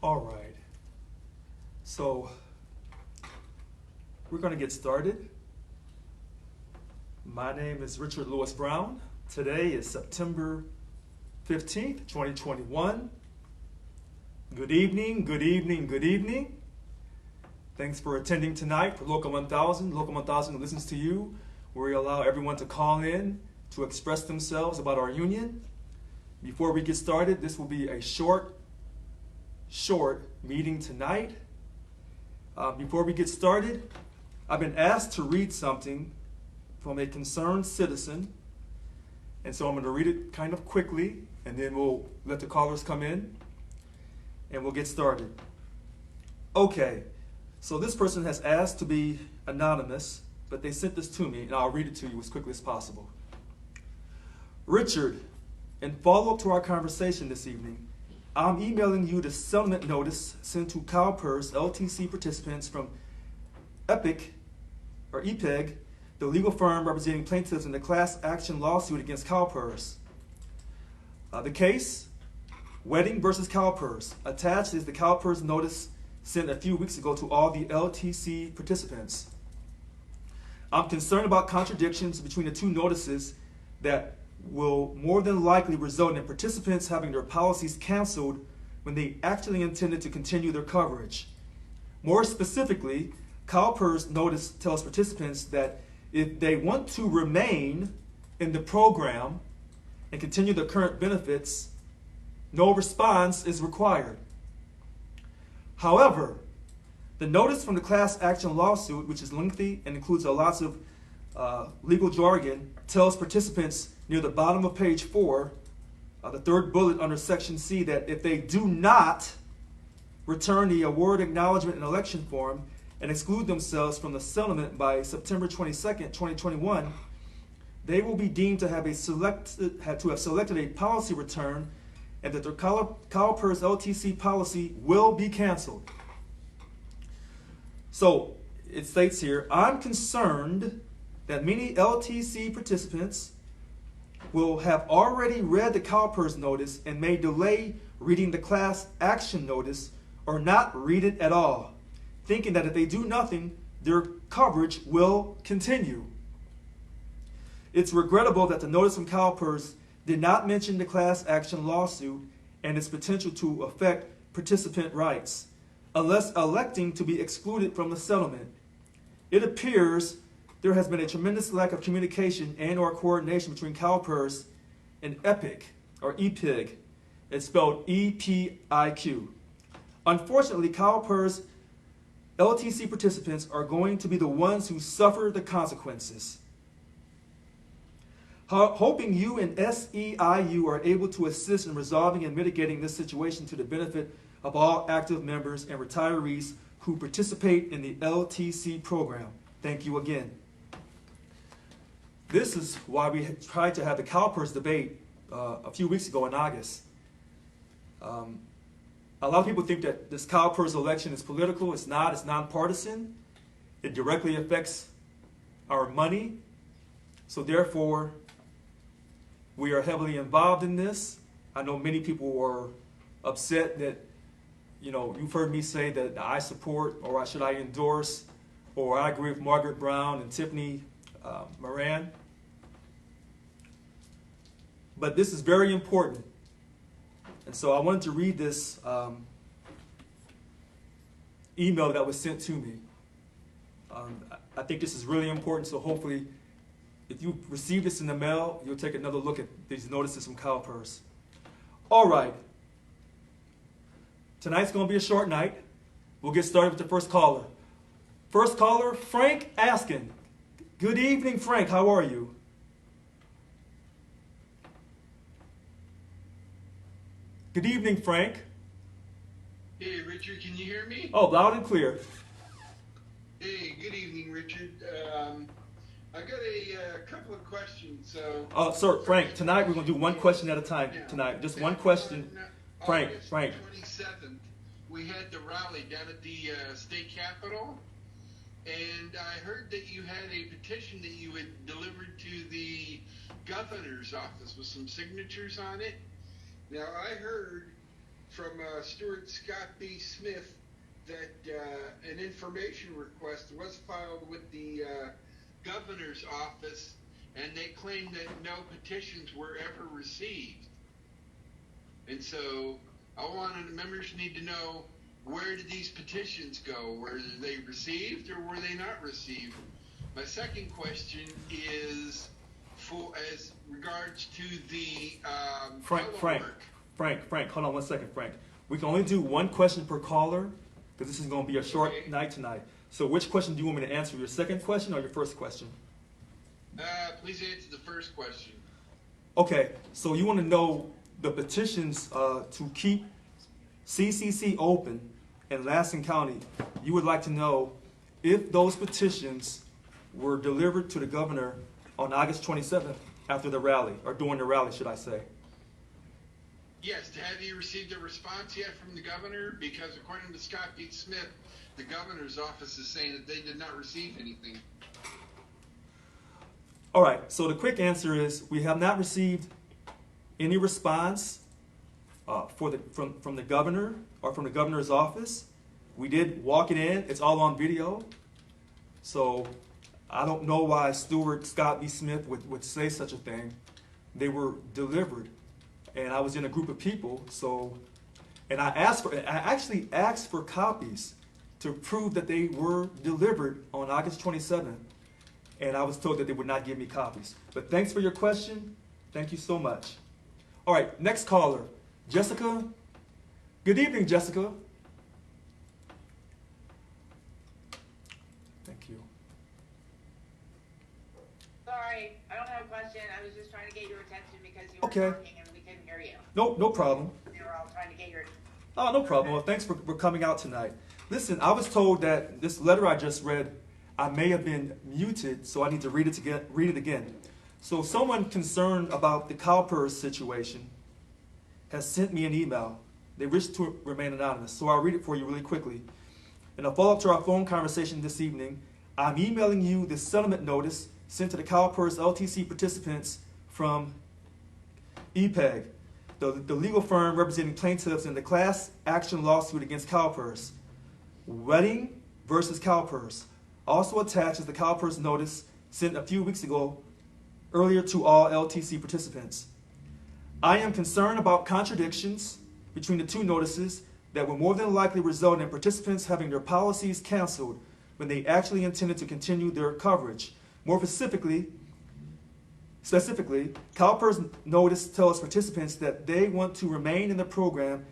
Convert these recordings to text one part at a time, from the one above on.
All right. So we're going to get started. My name is Richard Lewis Brown. Today is September 15th, 2021. Good evening, good evening, good evening. Thanks for attending tonight for Local 1000. Local 1000 listens to you, where we allow everyone to call in to express themselves about our union. Before we get started, this will be a short meeting tonight. Before we get started, I've been asked to read something from a concerned citizen, and so I'm going to read it kind of quickly, and then we'll let the callers come in, and we'll get started. Okay, so this person has asked to be anonymous, but they sent this to me, and I'll read it to you as quickly as possible. Richard, in follow-up to our conversation this evening, I'm emailing you the settlement notice sent to CalPERS LTC participants from EPIC, the legal firm representing plaintiffs in the class action lawsuit against CalPERS. The case, Wedding versus CalPERS. Attached is the CalPERS notice sent a few weeks ago to all the LTC participants. I'm concerned about contradictions between the two notices that will more than likely result in participants having their policies canceled when they actually intended to continue their coverage. More specifically, CalPERS notice tells participants that if they want to remain in the program and continue the current benefits, no response is required. However, the notice from the class action lawsuit, which is lengthy and includes lots of legal jargon, tells participants near the bottom of page 4, the third bullet under section C, that if they do not return the award acknowledgement and election form and exclude themselves from the settlement by September 22nd, 2021, they will be deemed to have selected a policy return, and that their CalPERS LTC policy will be canceled. So it states here, I'm concerned that many LTC participants will have already read the CalPERS notice and may delay reading the class action notice or not read it at all, thinking that if they do nothing, their coverage will continue. It's regrettable that the notice from CalPERS did not mention the class action lawsuit and its potential to affect participant rights, unless electing to be excluded from the settlement. It appears there has been a tremendous lack of communication and or coordination between CalPERS and EPIC. It's spelled E-P-I-Q. Unfortunately, CalPERS LTC participants are going to be the ones who suffer the consequences. Hoping you and SEIU are able to assist in resolving and mitigating this situation to the benefit of all active members and retirees who participate in the LTC program. Thank you again. This is why we tried to have the CalPERS debate a few weeks ago in August. A lot of people think that this CalPERS election is political. It's not. It's nonpartisan. It directly affects our money. So therefore, we are heavily involved in this. I know many people were upset that, you've heard me say that I support, or should I endorse, or I agree with Margaret Brown and Tiffany Moran. But this is very important. And so I wanted to read this email that was sent to me. I think this is really important, so hopefully if you receive this in the mail, you'll take another look at these notices from CalPERS. All right. Tonight's going to be a short night. We'll get started with the first caller. First caller, Frank Askin. Good evening, Frank. How are you? Good evening, Frank. Hey, Richard, can you hear me? Oh, loud and clear. Hey, good evening, Richard. I got a couple of questions. Sir, Frank, tonight we're going to do one question at a time tonight. Just one question. Frank. August 27th, we had the rally down at the state capitol, and I heard that you had a petition that you had delivered to the governor's office with some signatures on it. Now, I heard from Stuart Scott B. Smith that an information request was filed with the governor's office, and they claim that no petitions were ever received. And so the members need to know, where did these petitions go? Were they received or were they not received? My second question is as regards to the Frank, hold on 1 second, Frank. We can only do one question per caller because this is going to be a short night tonight. So which question do you want me to answer? Your second question or your first question? Please answer the first question. Okay, so you want to know the petitions to keep CCC open in Lansing County. You would like to know if those petitions were delivered to the governor on August 27th after the rally, or during the rally, should I say. Yes, have you received a response yet from the governor? Because according to Scott B. Smith, the governor's office is saying that they did not receive anything. All right, so the quick answer is we have not received any response from the governor or from the governor's office. We did walk it in. It's all on video. So I don't know why Stuart Scott B. Smith would say such a thing. They were delivered, and I was in a group of people. And I actually asked for copies to prove that they were delivered on August 27th, and I was told that they would not give me copies. But thanks for your question. Thank you so much. All right, next caller, Jessica. Good evening, Jessica. Thank you. Sorry, I don't have a question. I was just trying to get your attention because you were talking and we couldn't hear you. No problem. They were all trying to get your... Oh, no problem. Well, thanks for coming out tonight. Listen, I was told that this letter I just read, I may have been muted, so I need to read it again. So someone concerned about the CalPERS situation has sent me an email. They wish to remain anonymous, so I'll read it for you really quickly. In a follow-up to our phone conversation this evening, I'm emailing you the settlement notice sent to the CalPERS LTC participants from EPEG, the legal firm representing plaintiffs in the class action lawsuit against CalPERS. Wedding versus CalPERS. Also attached is the CalPERS notice sent a few weeks ago earlier to all LTC participants. I am concerned about contradictions between the two notices that will more than likely result in participants having their policies canceled when they actually intended to continue their coverage. More specifically, CalPERS notice tells participants that they want to remain in the program.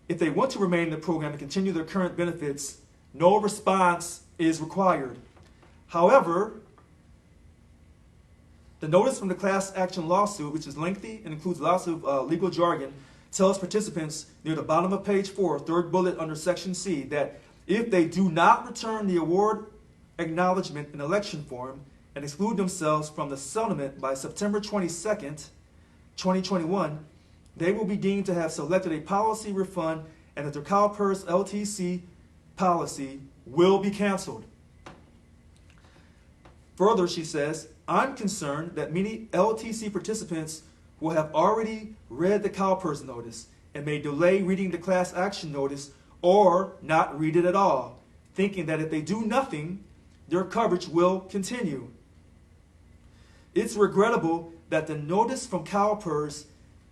If they want to remain in the program and continue their current benefits, no response is required. However, the notice from the class action lawsuit, which is lengthy and includes lots of legal jargon, tells participants near the bottom of page 4, third bullet under section C, that if they do not return the award acknowledgement and election form and exclude themselves from the settlement by September 22nd, 2021, they will be deemed to have selected a policy refund and that their CalPERS LTC policy will be canceled. Further, she says, I'm concerned that many LTC participants will have already read the CalPERS notice and may delay reading the class action notice or not read it at all, thinking that if they do nothing, their coverage will continue. It's regrettable that the notice from CalPERS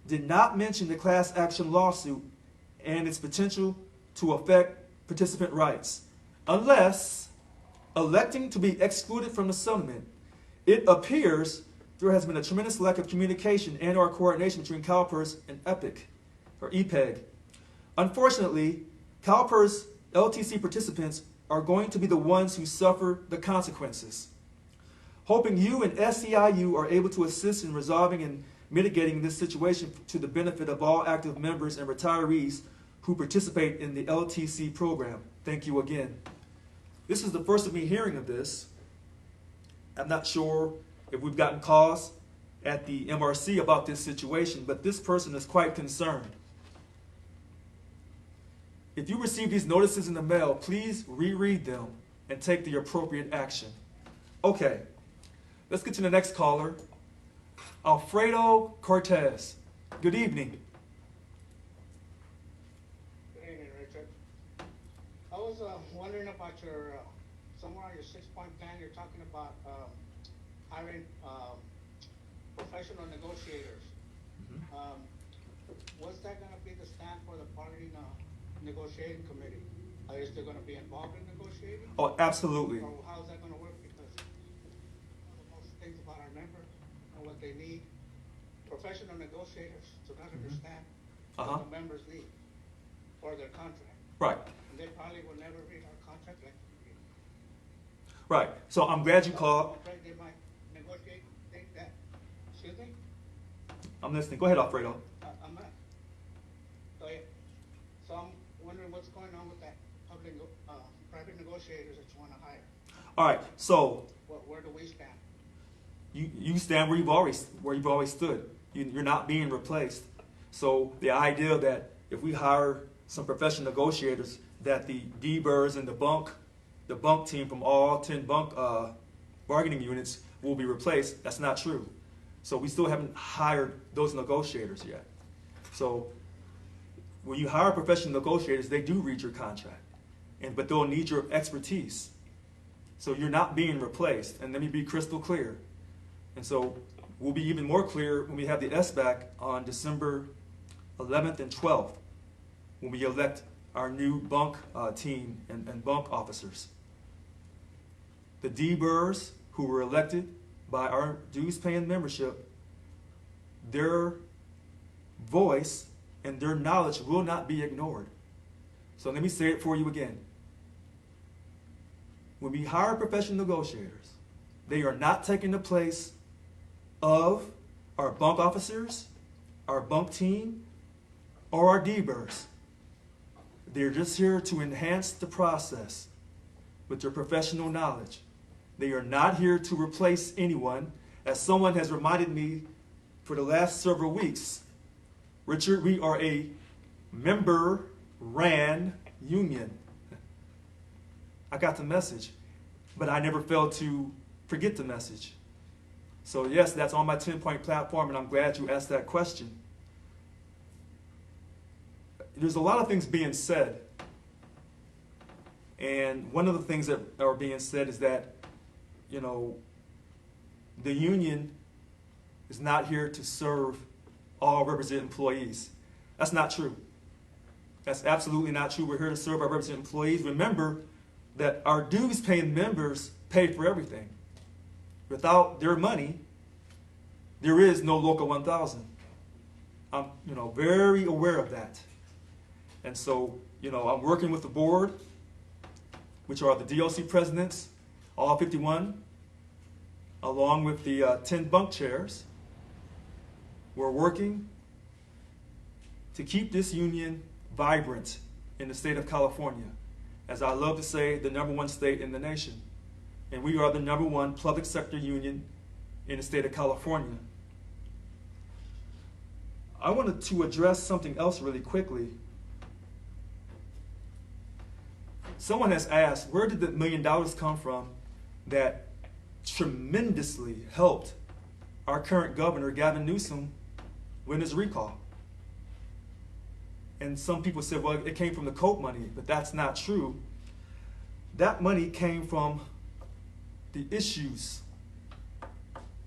did not mention the class action lawsuit and its potential to affect participant rights, unless electing to be excluded from the settlement. It appears there has been a tremendous lack of communication and or coordination between CalPERS and EPEG. Unfortunately, CalPERS LTC participants are going to be the ones who suffer the consequences. Hoping you and SEIU are able to assist in resolving and mitigating this situation to the benefit of all active members and retirees who participate in the LTC program. Thank you again. This is the first of me hearing of this. I'm not sure if we've gotten calls at the MRC about this situation, but this person is quite concerned. If you receive these notices in the mail, please reread them and take the appropriate action. Okay, let's get to the next caller. Alfredo Cortez. Good evening. was wondering about your, somewhere on your 6-point plan, you're talking about hiring professional negotiators. What's that going to be the stand for the bargaining negotiating committee? Is there going to be involved in negotiating? Oh, absolutely. Or how's that going to work? Because one of the most things about our members and what they need, professional negotiators to not understand what the members need for their contract. Right. And they probably will never read our contract like we read. Right. So I'm glad you called. They might negotiate, think that. Excuse me? I'm listening. Go ahead, Alfredo. I'm not. So, yeah. So I'm wondering what's going on with that private negotiators that you want to hire. All right. So Where do we stand? you stand where you've always stood. You're not being replaced. So the idea that if we hire some professional negotiators, that the D-Birds and the bunk team from all 10 bunk bargaining units will be replaced, that's not true. So we still haven't hired those negotiators yet. So when you hire professional negotiators, they do read your contract, but they'll need your expertise. So you're not being replaced. And let me be crystal clear. And so we'll be even more clear when we have the SBAC on December 11th and 12th, when we elect our new bunk team and bunk officers. The D-Birds who were elected by our dues-paying membership, their voice and their knowledge will not be ignored. So let me say it for you again. When we hire professional negotiators, they are not taking the place of our bunk officers, our bunk team, or our D-Birds. They're just here to enhance the process with their professional knowledge. They are not here to replace anyone. As someone has reminded me for the last several weeks, Richard, we are a member-ran union. I got the message, but I never failed to forget the message. So yes, that's on my 10-point platform, and I'm glad you asked that question. There's a lot of things being said, and one of the things that are being said is that, the union is not here to serve all represented employees. That's not true. That's absolutely not true. We're here to serve our represented employees. Remember that our dues-paying members pay for everything. Without their money, there is no Local 1000. I'm, very aware of that. And so, I'm working with the board, which are the DOC presidents, all 51, along with the 10 bunk chairs. We're working to keep this union vibrant in the state of California. As I love to say, the #1 state in the nation. And we are the #1 public sector union in the state of California. I wanted to address something else really quickly. Someone has asked, where did the $1 million come from that tremendously helped our current governor, Gavin Newsom, win his recall? And some people said, well, it came from the COPE money, but that's not true. That money came from the issues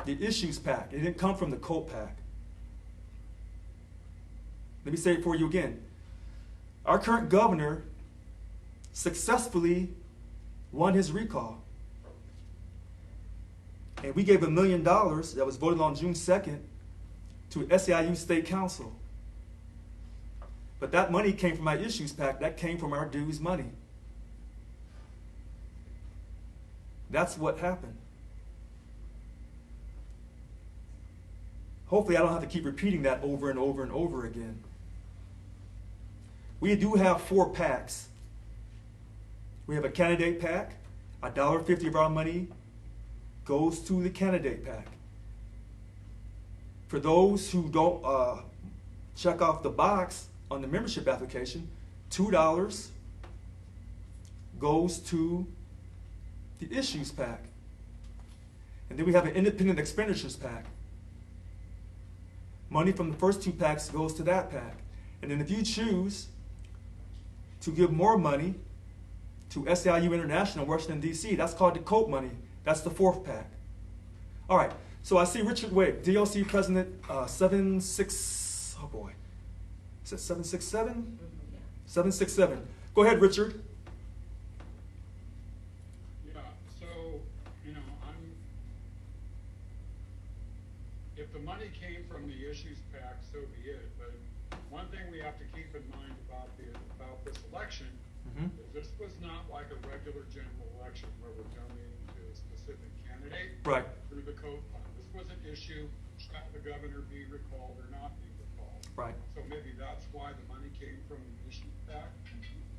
PAC. It didn't come from the COPE PAC. Let me say it for you again. Our current governor successfully won his recall. And we gave $1 million that was voted on June 2nd to SEIU State Council. But that money came from our issues PAC. That came from our dues money. That's what happened. Hopefully I don't have to keep repeating that over and over and over again. We do have 4 PACs. We have a candidate PAC. $1.50 of our money goes to the candidate PAC. For those who don't check off the box on the membership application, $2 goes to the issues PAC. And then we have an independent expenditures PAC. Money from the first 2 PACs goes to that PAC. And then if you choose to give more money to SAIU International, Washington, D.C. That's called the COPE money. That's the fourth pack. All right. So I see Richard Wake, DLC President 76. Oh boy, is it 767? 767. Go ahead, Richard. Yeah. So if the money came from the issues pack, so be it. But one thing we have to keep in mind about this election is this was not like a regular general election where we're donating to a specific candidate through the COPE fund. This was an issue: should the governor be recalled or not be recalled? Right. So maybe that's why the money came from the issues pack.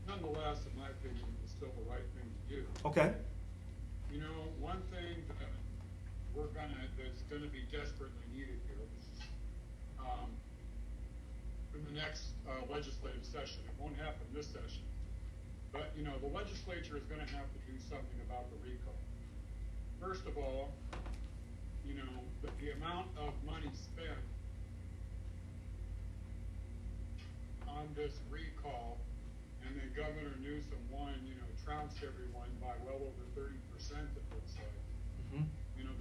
Nonetheless, in my opinion, it's still the right thing to do. Okay. One thing that's gonna be desperately needed here in the next legislative session. It won't happen this session, but the legislature is gonna have to do something about the recall. First of all, the amount of money spent on this recall, and then Governor Newsom won, trounced everyone by well over 30%, it looks like.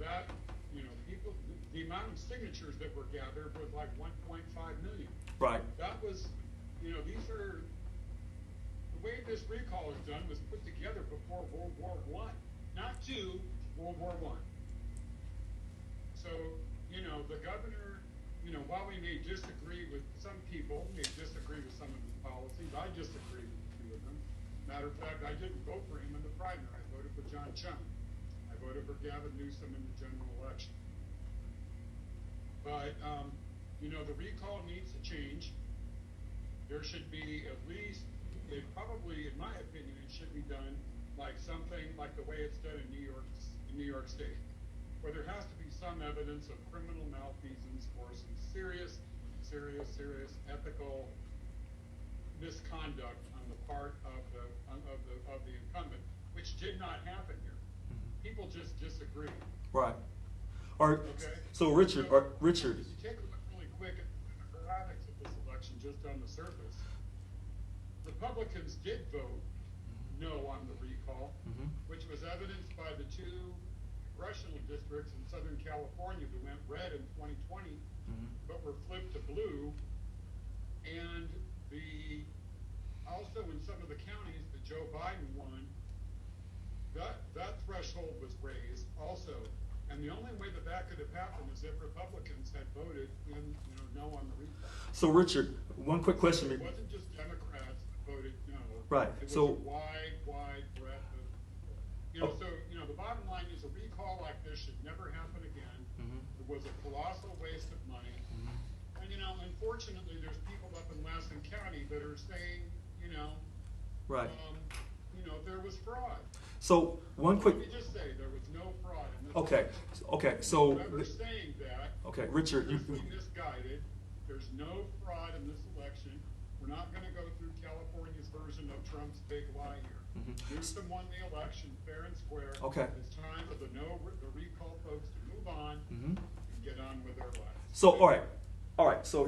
That, people, the amount of signatures that were gathered was like 1.5 million. Right. That was, these are, the way this recall is done was put together before World War I, not II, World War I. So, the governor, while we may disagree with some people, may disagree with some of his policies, I disagree with a few of them. Matter of fact, I didn't vote for him in the primary. I voted for John Chung. I voted for Gavin Newsom in the general election. But, the recall needs to change. There should be at least, probably, in my opinion, it should be done like something like the way it's done in New York State, where there has to be some evidence of criminal malfeasance or some serious ethical misconduct on the part of the incumbent, which did not happen here. People just disagree. Right. Okay. So Richard. If you take a look really quick at the graphics of this election, just on the surface, Republicans did vote no on the recall, which was evidenced by the two congressional districts in Southern California that went red in 2020, but were flipped to blue, and also in some of the counties that Joe Biden won, that threshold was raised also. And the only way that could have happened is if Republicans had voted no on the recall. So Richard, one quick question. It wasn't just Democrats that voted no. Right. It was So a wide breadth of, the bottom line is a recall like this should never happen again. It was a colossal waste of money. And unfortunately, there's people up in Lassen County that are saying, right. There was fraud. So one quick. Let me just say there was no fraud in this Okay. election. Okay. So. Whoever's saying that. Okay, Richard. You're misguided. There's no fraud in this election. We're not going to go through California's version of Trump's big lie here. Newsom won the election fair and square. Okay. It's time for the recall folks to move on and get on with their lives. So all right. So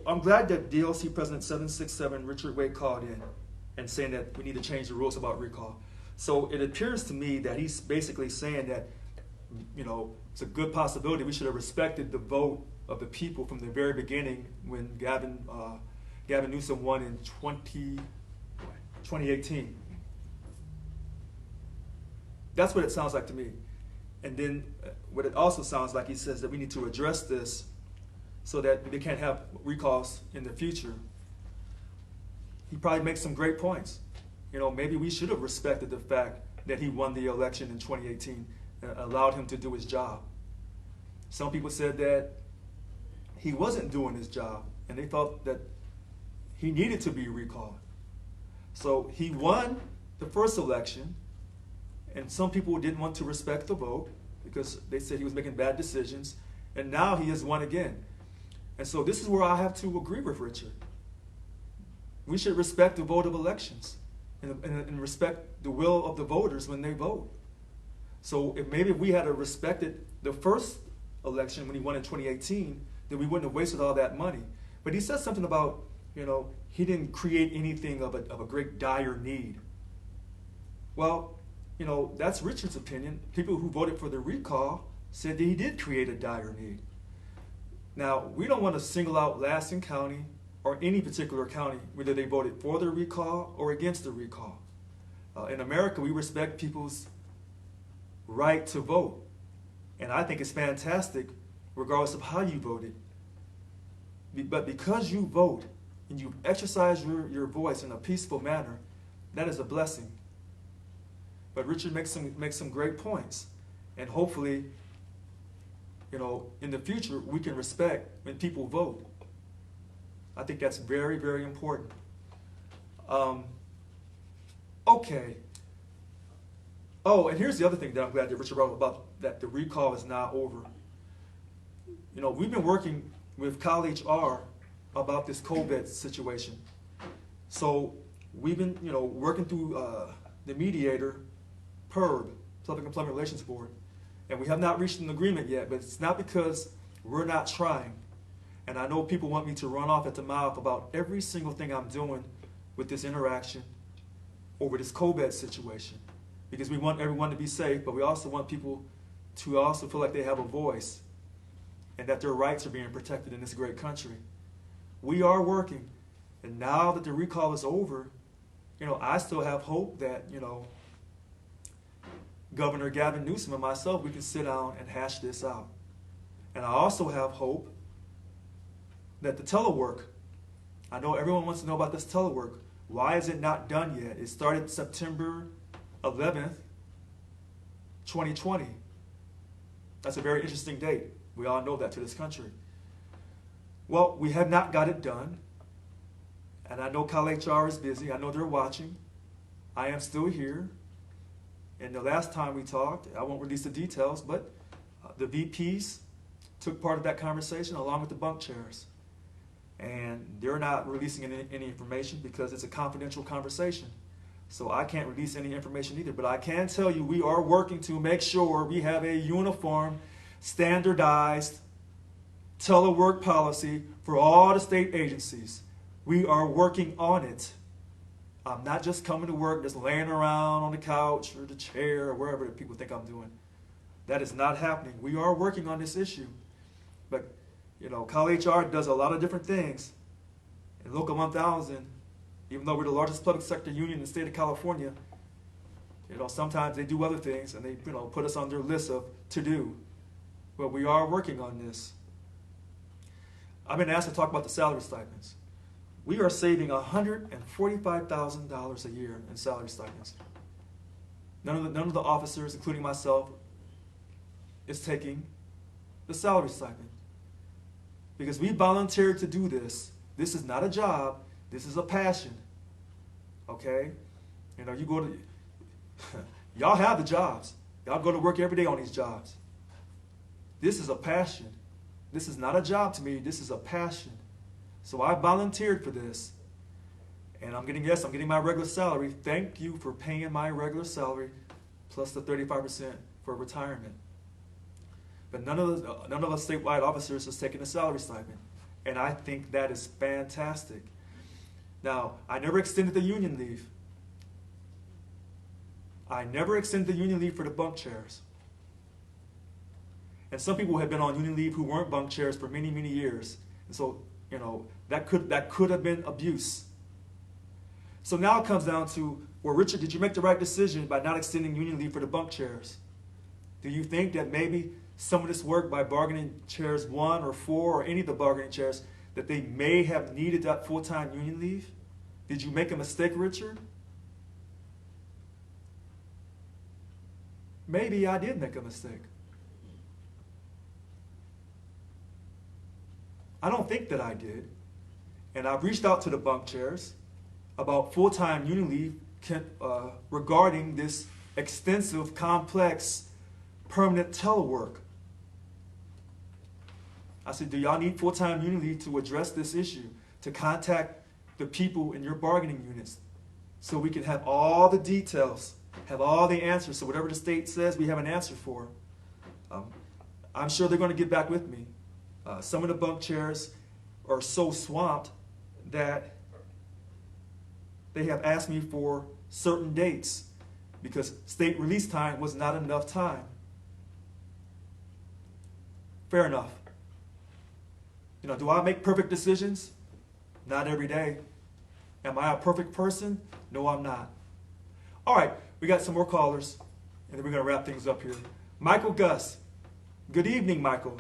I'm glad that DLC President 767 Richard Wake called in and saying that we need to change the rules about recall. So it appears to me that he's basically saying that, it's a good possibility we should have respected the vote of the people from the very beginning when Gavin Newsom won in 2018. That's what it sounds like to me. And then what it also sounds like, he says that we need to address this so that they can't have recalls in the future. He probably makes some great points. Maybe we should have respected the fact that he won the election in 2018 and allowed him to do his job. Some people said that he wasn't doing his job, and they thought that he needed to be recalled. So he won the first election, and some people didn't want to respect the vote because they said he was making bad decisions, and now he has won again. And so this is where I have to agree with Richard. We should respect the vote of elections and respect the will of the voters when they vote. So if we had respected the first election when he won in 2018, then we wouldn't have wasted all that money. But he says something about, he didn't create anything of a great dire need. Well, that's Richard's opinion. People who voted for the recall said that he did create a dire need. Now, we don't want to single out Lansing County or any particular county, whether they voted for the recall or against the recall. In America, we respect people's right to vote. And I think it's fantastic, regardless of how you voted. But because you vote and you exercise your voice in a peaceful manner, that is a blessing. But Richard makes some great points. And hopefully, in the future, we can respect when people vote. I think that's very, very important. Okay. Oh, and here's the other thing that I'm glad that Richard brought up about that the recall is now over. We've been working with College R about this COVID situation. So we've been, working through the mediator, PERB, Public Employment Relations Board, and we have not reached an agreement yet, but it's not because we're not trying. And I know people want me to run off at the mouth about every single thing I'm doing with this interaction over this COVID situation, because we want everyone to be safe, but we also want people to also feel like they have a voice and that their rights are being protected in this great country. We are working, and now that the recall is over, I still have hope that, Governor Gavin Newsom and myself, we can sit down and hash this out. And I also have hope that the telework, I know everyone wants to know about this telework. Why is it not done yet? It started September 11th, 2020. That's a very interesting date. We all know that to this country. Well, we have not got it done. And I know CalHR is busy. I know they're watching. I am still here. And the last time we talked, I won't release the details, but the VPs took part of that conversation along with the bunk chairs. And they're not releasing any information because it's a confidential conversation. So I can't release any information either. But I can tell you we are working to make sure we have a uniform, standardized telework policy for all the state agencies. We are working on it. I'm not just coming to work, just laying around on the couch or the chair or wherever people think I'm doing. That is not happening. We are working on this issue. But, CalHR does a lot of different things. And Local 1000, even though we're the largest public sector union in the state of California, sometimes they do other things and they, put us on their list of to do. But we are working on this. I've been asked to talk about the salary stipends. We are saving $145,000 a year in salary stipends. None of the officers, including myself, is taking the salary stipend. Because we volunteered to do this. This is not a job. This is a passion. Okay? You go to... y'all have the jobs. Y'all go to work every day on these jobs. This is a passion. This is not a job to me. This is a passion. So I volunteered for this. And I'm getting my regular salary. Thank you for paying my regular salary plus the 35% for retirement. But none of the statewide officers has taken a salary stipend. And I think that is fantastic. Now, I never extended the union leave. I never extended the union leave for the bunk chairs. And some people have been on union leave who weren't bunk chairs for many, many years. And so, that could have been abuse. So now it comes down to, well, Richard, did you make the right decision by not extending union leave for the bunk chairs? Do you think that maybe some of this work by bargaining chairs 1 or 4 or any of the bargaining chairs, that they may have needed that full-time union leave? Did you make a mistake, Richard? Maybe I did make a mistake. I don't think that I did. And I've reached out to the bunk chairs about full-time union leave regarding this extensive, complex, permanent telework. I said, do y'all need full-time union leave to address this issue, to contact the people in your bargaining units so we can have all the details, have all the answers, so whatever the state says, we have an answer for. I'm sure they're going to get back with me. Some of the bunk chairs are so swamped that they have asked me for certain dates because state release time was not enough time. Fair enough. You know, do I make perfect decisions? Not every day. Am I a perfect person? No, I'm not. All right, we got some more callers, and then we're going to wrap things up here. Michael Gus. Good evening, Michael.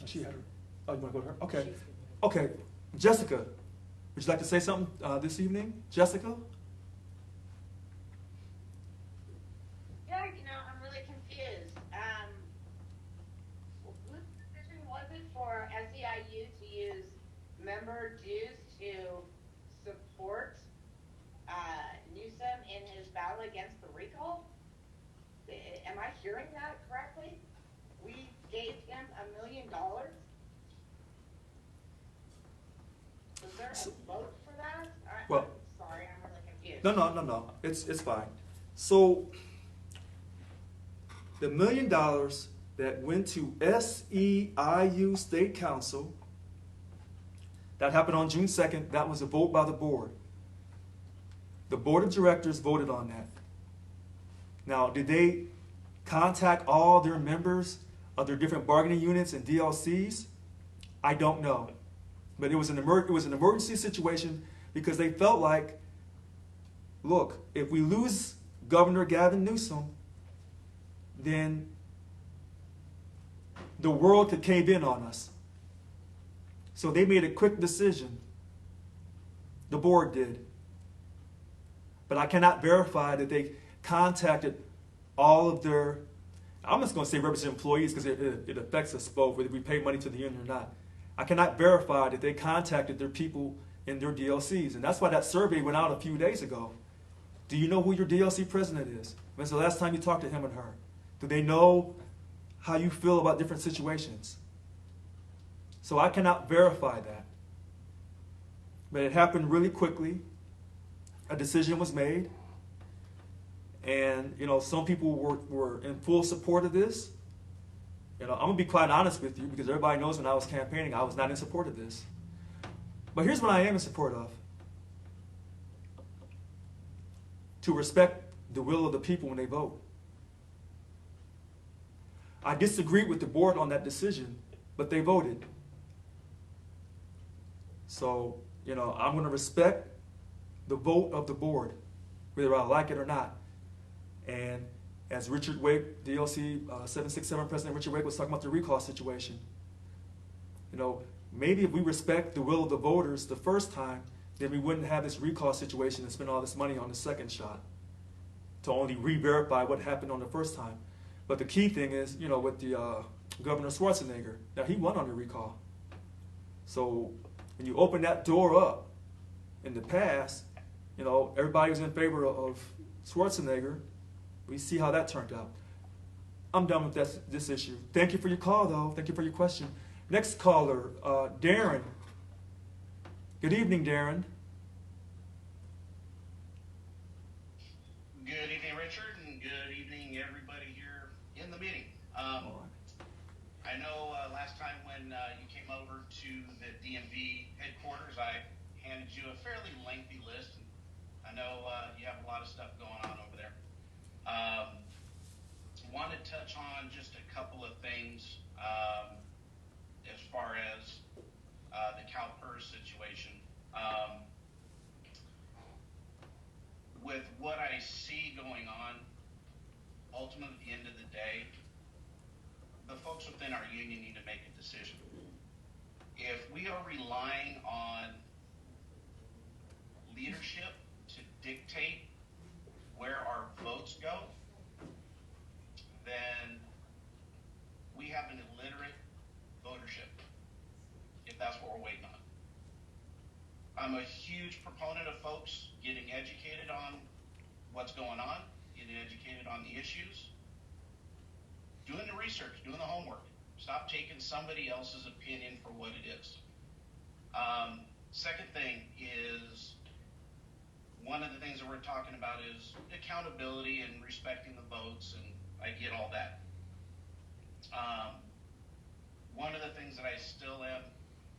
She had her. Oh, you want to go to her? Okay. Okay. Jessica, would you like to say something this evening? Jessica? Yeah, I'm really confused. Whose decision was it for SEIU to use member dues to support Newsom in his battle against the recall? Am I hearing that correctly? We gave him $1 million. Was there a vote for that? Well, I'm sorry, I'm really confused. No. It's fine. So the $1 million that went to SEIU State Council, that happened on June 2nd, that was a vote by the board. The board of directors voted on that. Now, did they contact all their members of their different bargaining units and DLCs? I don't know. But it was an emergency situation because they felt like, look, if we lose Governor Gavin Newsom, then the world could cave in on us. So they made a quick decision. The board did. But I cannot verify that they contacted all of their, I'm just going to say representative employees because it affects us both, whether we pay money to the union or not. I cannot verify that they contacted their people in their DLCs. And that's why that survey went out a few days ago. Do you know who your DLC president is? When's the last time you talked to him and her? Do they know how you feel about different situations? So I cannot verify that. But it happened really quickly. A decision was made. And, some people were in full support of this. I'm going to be quite honest with you because everybody knows when I was campaigning, I was not in support of this. But here's what I am in support of. To respect the will of the people when they vote. I disagreed with the board on that decision, but they voted. So, I'm going to respect the vote of the board, whether I like it or not. And as Richard Wake, DLC 767 President Richard Wake was talking about the recall situation, maybe if we respect the will of the voters the first time, then we wouldn't have this recall situation and spend all this money on the second shot to only re-verify what happened on the first time. But the key thing is, with the Governor Schwarzenegger, now he won on the recall. So when you open that door up in the past, everybody was in favor of Schwarzenegger. We see how that turned out. I'm done with this issue. Thank you for your call, though. Thank you for your question. Next caller, Darren. Good evening, Darren. Good evening, Richard, and good evening, everybody here in the meeting. I know last time when you came over to the DMV headquarters, I handed you a fairly lengthy list. I know you have a lot of stuff going on over there. Want to touch on just a couple of things as far as the CalPERS situation. With what I see going on, ultimately at the end of the day, the folks within our union need to make a decision. If we are relying on leadership to dictate where our votes go, then we have an illiterate votership, if that's what we're waiting on. I'm a huge proponent of folks getting educated on what's going on, getting educated on the issues, doing the research, doing the homework. Stop taking somebody else's opinion for what it is. Second thing is, one of the things that we're talking about is accountability and respecting the votes, and I get all that. One of the things that I still am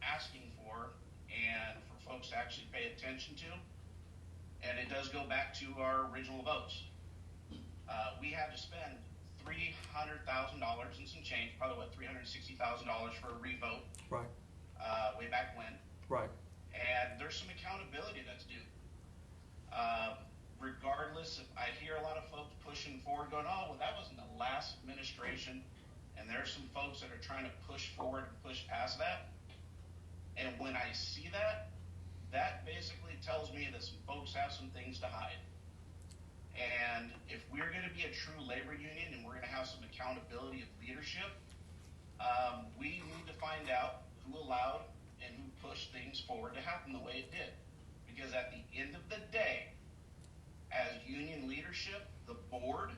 asking for, and for folks to actually pay attention to, and it does go back to our original votes. We had to spend $300,000 and some change, probably what, $360,000 for a revote. Right. Way back when. Right. And there's some accountability that's due. Regardless, I hear a lot of folks pushing forward, going, "Oh, well, that was in the last administration," and there's some folks that are trying to push forward and push past that. And when I see that, that basically tells me that some folks have some things to hide. And if we're going to be a true labor union and we're going to have some accountability of leadership, we need to find out who allowed and who pushed things forward to happen the way it did. Because at the end of the day, as union leadership, the board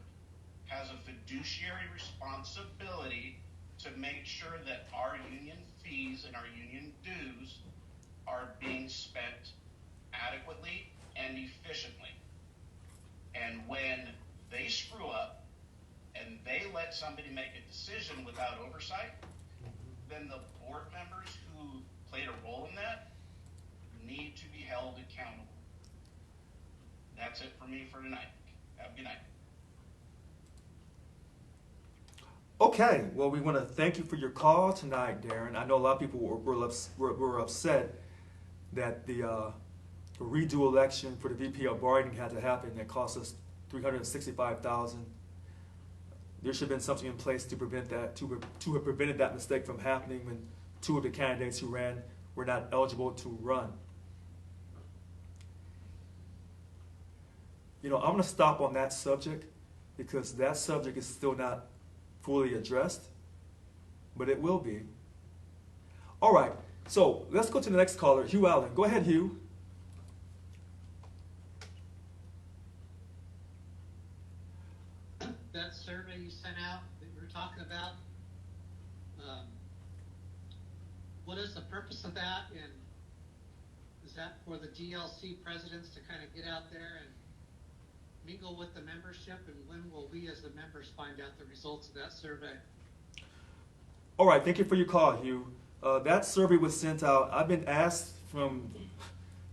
has a fiduciary responsibility to make sure that our union fees and our union dues are being spent adequately and efficiently. And when they screw up and they let somebody make a decision without oversight, then the board members who played a role in that need to be held accountable. That's it for me for tonight. Have a good night. Okay, well, we want to thank you for your call tonight, Darren. I know a lot of people were upset that the redo election for the VP of bargaining had to happen. That cost us $365,000. There should have been something in place to prevent that, to have prevented that mistake from happening when two of the candidates who ran were not eligible to run. You know, I'm going to stop on that subject because that subject is still not fully addressed, but it will be. All right, so let's go to the next caller, Hugh Allen. Go ahead, Hugh. That survey you sent out that you were talking about, what is the purpose of that, and is that for the DLC presidents to kind of get out there and mingle with the membership, and when will we as the members find out the results of that survey? All right, thank you for your call, Hugh. That survey was sent out. I've been asked from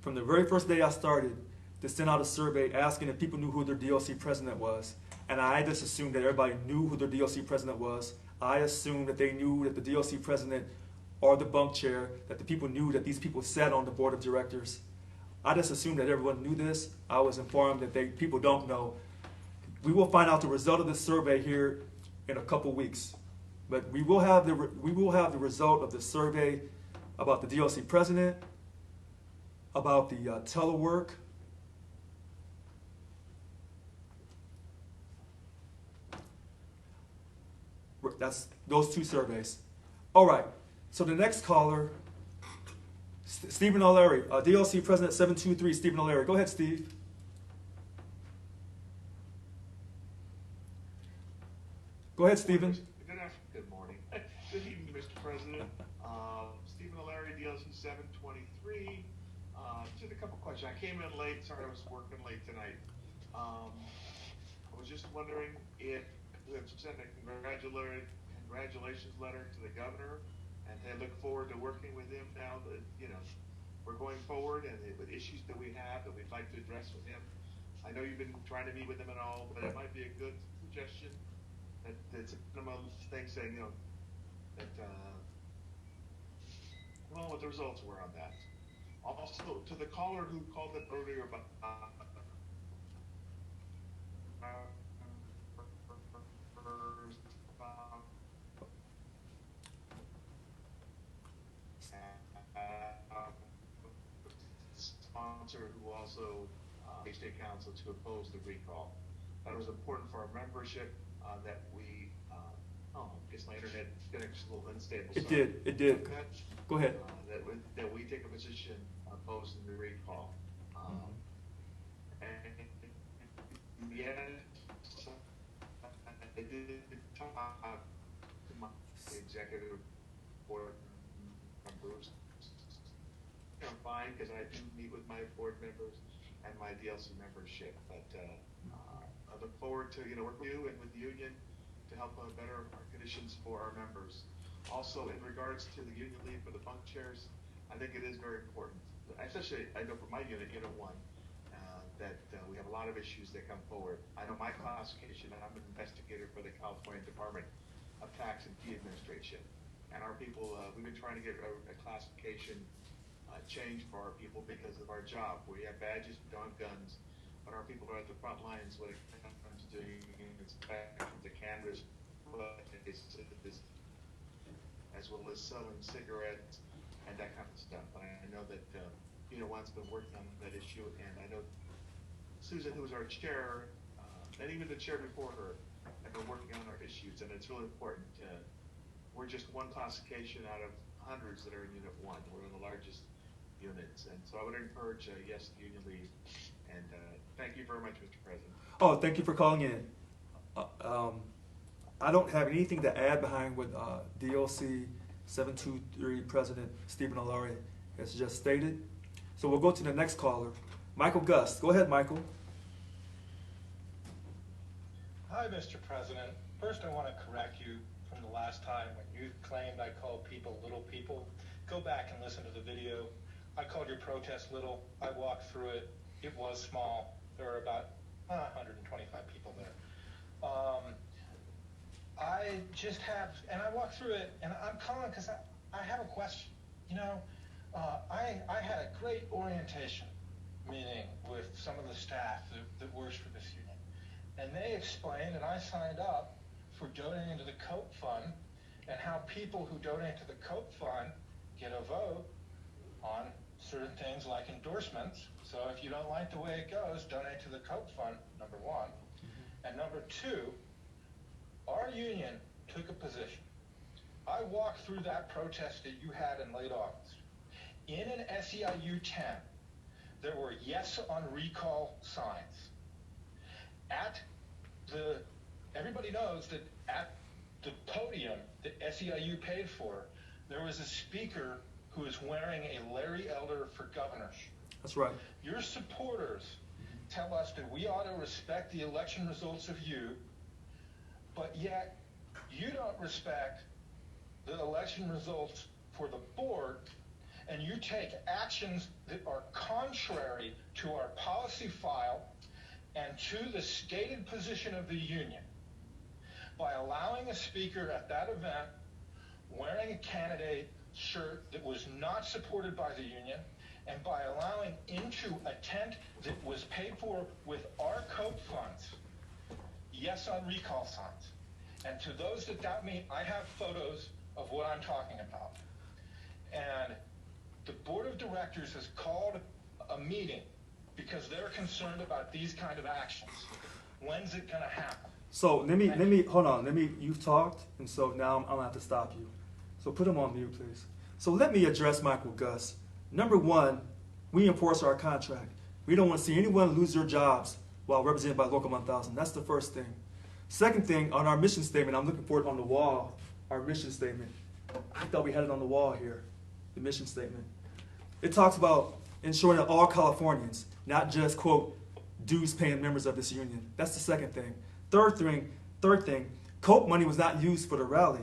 the very first day I started to send out a survey asking if people knew who their DLC president was. And I just assumed that everybody knew who their DLC president was. I assumed that they knew that the DLC president or the bunk chair, that the people knew that these people sat on the board of directors. I just assumed that everyone knew this. I was informed that people don't know. We will find out the result of this survey here in a couple weeks. But we will have the result of the survey about the DLC president, about the telework, that's those two surveys. All right. So the next caller, Stephen O'Leary, DLC President 723, Stephen O'Leary. Go ahead, Steve. Go ahead, Stephen. Good morning. Good evening, Mr. President. Stephen O'Leary, DLC 723. Just a couple questions. I came in late. Sorry, I was working late tonight. I was just wondering if we have sent a congratulations letter to the governor, and they look forward to working with him now that, we're going forward and with issues that we have that we'd like to address with him. I know you've been trying to meet with him and all, but it might be a good suggestion that it's a minimum thing saying, what the results were on that. Also, to the caller who called in earlier about sponsor who also state council to oppose the recall. That was important for our membership that we I guess my internet connection's a little unstable. It did. Go ahead. That we take a position opposed to the recall. And yet, I did talk to my executive board members. Fine, because I do meet with my board members and my DLC membership. But I look forward to work with you and with the union to help better our conditions for our members. Also, in regards to the union leave for the bunk chairs, I think it is very important. Especially, I know for my unit, Unit 1, that we have a lot of issues that come forward. I know my classification, and I'm an investigator for the California Department of Tax and Fee Administration. And our people, we've been trying to get a classification change for our people because of our job. We have badges, we don't have guns, but our people are at the front lines when it comes to doing inspections, the cannabis, as well as selling cigarettes and that kind of stuff. And I know that One's been working on that issue, and I know Susan, who was our chair, and even the chair before her, have been working on our issues, and it's really important. We're just one classification out of hundreds that are in Unit 1. We're one of the largest units, and so I would encourage yes to union leave. And thank you very much, Mr. President. Oh, thank you for calling in. I don't have anything to add behind what DLC 723 President Stephen O'Leary has just stated. So we'll go to the next caller, Michael Gus. Go ahead, Michael. Hi, Mr. President. First, I want to correct you from the last time when you claimed I called people little people. Go back and listen to the video. I called your protest little. I walked through it. It was small. There were about 125 people there. I just have, and I walked through it, and I'm calling because I have a question. I had a great orientation meeting with some of the staff that works for this union. And they explained, and I signed up for donating to the COPE Fund, and how people who donate to the COPE Fund get a vote on certain things like endorsements. So if you don't like the way it goes, donate to the COPE Fund, number one. And number two, our union took a position. I walked through that protest that you had in late August. In an SEIU 10, there were yes on recall signs. Everybody knows that at the podium that SEIU paid for, there was a speaker who was wearing a Larry Elder for Governor. That's right. Your supporters tell us that we ought to respect the election results of you, but yet you don't respect the election results for the board, and you take actions that are contrary to our policy file and to the stated position of the union by allowing a speaker at that event wearing a candidate shirt that was not supported by the union, and by allowing into a tent that was paid for with our COPE funds yes on recall signs. And to those that doubt me, I have photos of what I'm talking about. And the board of directors has called a meeting because they're concerned about these kind of actions. When's it going to happen? So let me hold on. You've talked, and so now I'm gonna have to stop you. So put him on mute, please. So let me address Michael Gus. Number one, we enforce our contract. We don't want to see anyone lose their jobs while represented by Local 1000. That's the first thing. Second thing, on our mission statement, I'm looking for it on the wall, our mission statement. I thought we had it on the wall here, the mission statement. It talks about ensuring that all Californians, not just, quote, dues-paying members of this union. That's the second thing. Third thing, COPE money was not used for the rally.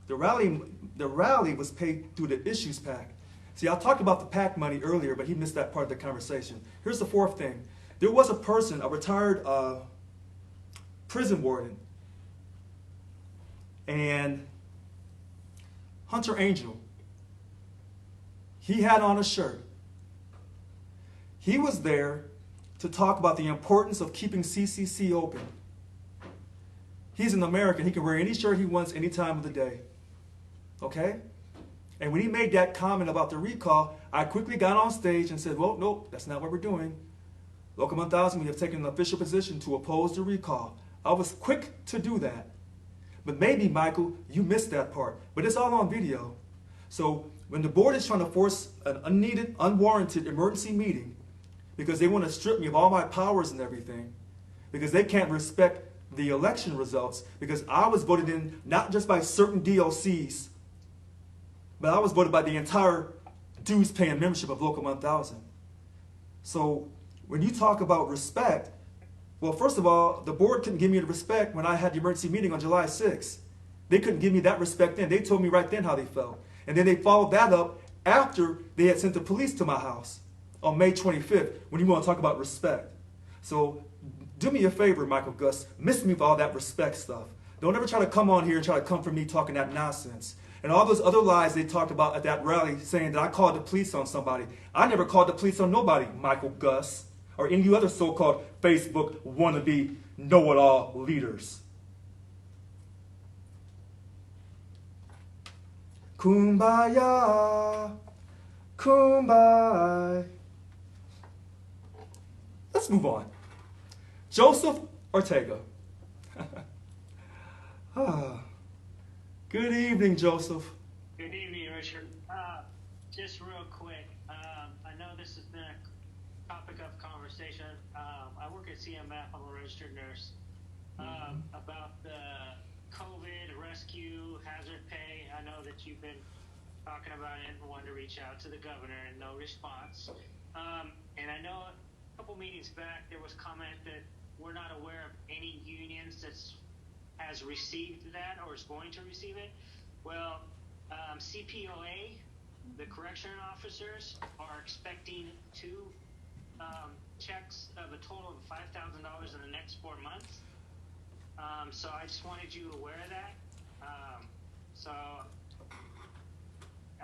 The rally was paid through the issues PAC. See, I talked about the PAC money earlier, but he missed that part of the conversation. Here's the fourth thing. There was a person, a retired prison warden, and Hunter Angel. He had on a shirt. He was there to talk about the importance of keeping CCC open. He's an American. He can wear any shirt he wants any time of the day. Okay? And when he made that comment about the recall, I quickly got on stage and said, well, nope, that's not what we're doing. Local 1000, we have taken an official position to oppose the recall. I was quick to do that. But maybe, Michael, you missed that part. But it's all on video. So when the board is trying to force an unneeded, unwarranted emergency meeting because they want to strip me of all my powers and everything, because they can't respect the election results, because I was voted in not just by certain DOCs, but I was voted by the entire dues-paying membership of Local 1000. So when you talk about respect, well, first of all, the board couldn't give me the respect when I had the emergency meeting on July 6th. They couldn't give me that respect then. They told me right then how they felt. And then they followed that up after they had sent the police to my house on May 25th, when you want to talk about respect. So do me a favor, Michael Gus. Miss me with all that respect stuff. Don't ever try to come on here and try to come for me talking that nonsense. And all those other lies they talked about at that rally saying that I called the police on somebody. I never called the police on nobody, Michael Gus, or any of you other so-called Facebook wannabe know-it-all leaders. Kumbaya, kumbaya. Let's move on. Joseph Ortega. Good evening, Joseph. Good evening, Richard. Just real quick, I know this has been a topic of conversation. I work at CMF. I'm a registered nurse. About the COVID rescue hazard pay. I know that you've been talking about it and wanted to reach out to the governor and no response. And I know a couple meetings back there was comment that we're not aware of any unions that has received that or is going to receive it. Well, CPOA, the correction officers, are expecting two checks of a total of $5,000 in the next 4 months. So I just wanted you aware of that.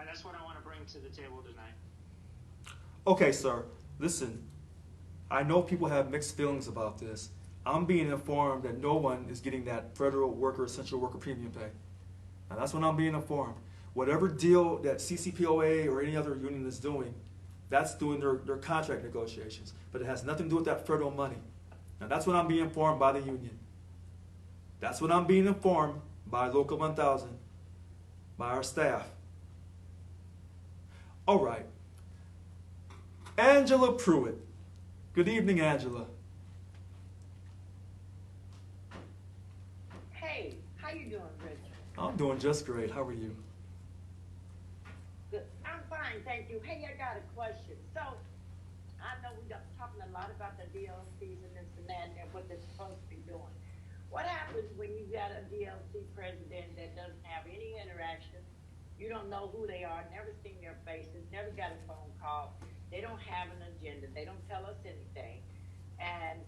That's what I want to bring to the table tonight. Okay, sir. Listen, I know people have mixed feelings about this. I'm being informed that no one is getting that federal worker, essential worker premium pay. Now, that's what I'm being informed. Whatever deal that CCPOA or any other union is doing, that's doing their contract negotiations. But it has nothing to do with that federal money. Now, that's what I'm being informed by the union. That's what I'm being informed by Local 1000, by our staff. All right. Angela Pruitt. Good evening, Angela. Hey, how you doing, Richard? I'm doing just great. How are you? Good. I'm fine, thank you. Hey, I got a question. So, I know we're talking a lot about the DLCs and this and that and what they're supposed to be doing. What happens when you got a DLC president that doesn't have any interaction? You don't know who they are, never seen their faces, never got a phone call. They don't have an agenda. They don't tell us anything. And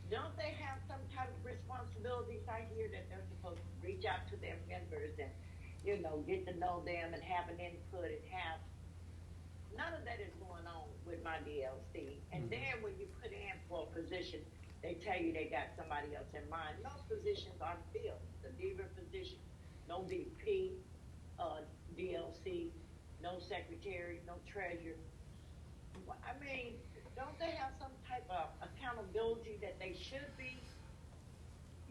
don't they have some type of responsibilities? I hear that they're supposed to reach out to their members and, get to know them and have an input and have. None of that is going on with my DLC. And then when you put in for a position, they tell you they got somebody else in mind. Those positions aren't filled. The diva position, no VP, DLC, no secretary, no treasurer. I mean, don't they have some type of accountability that they should be,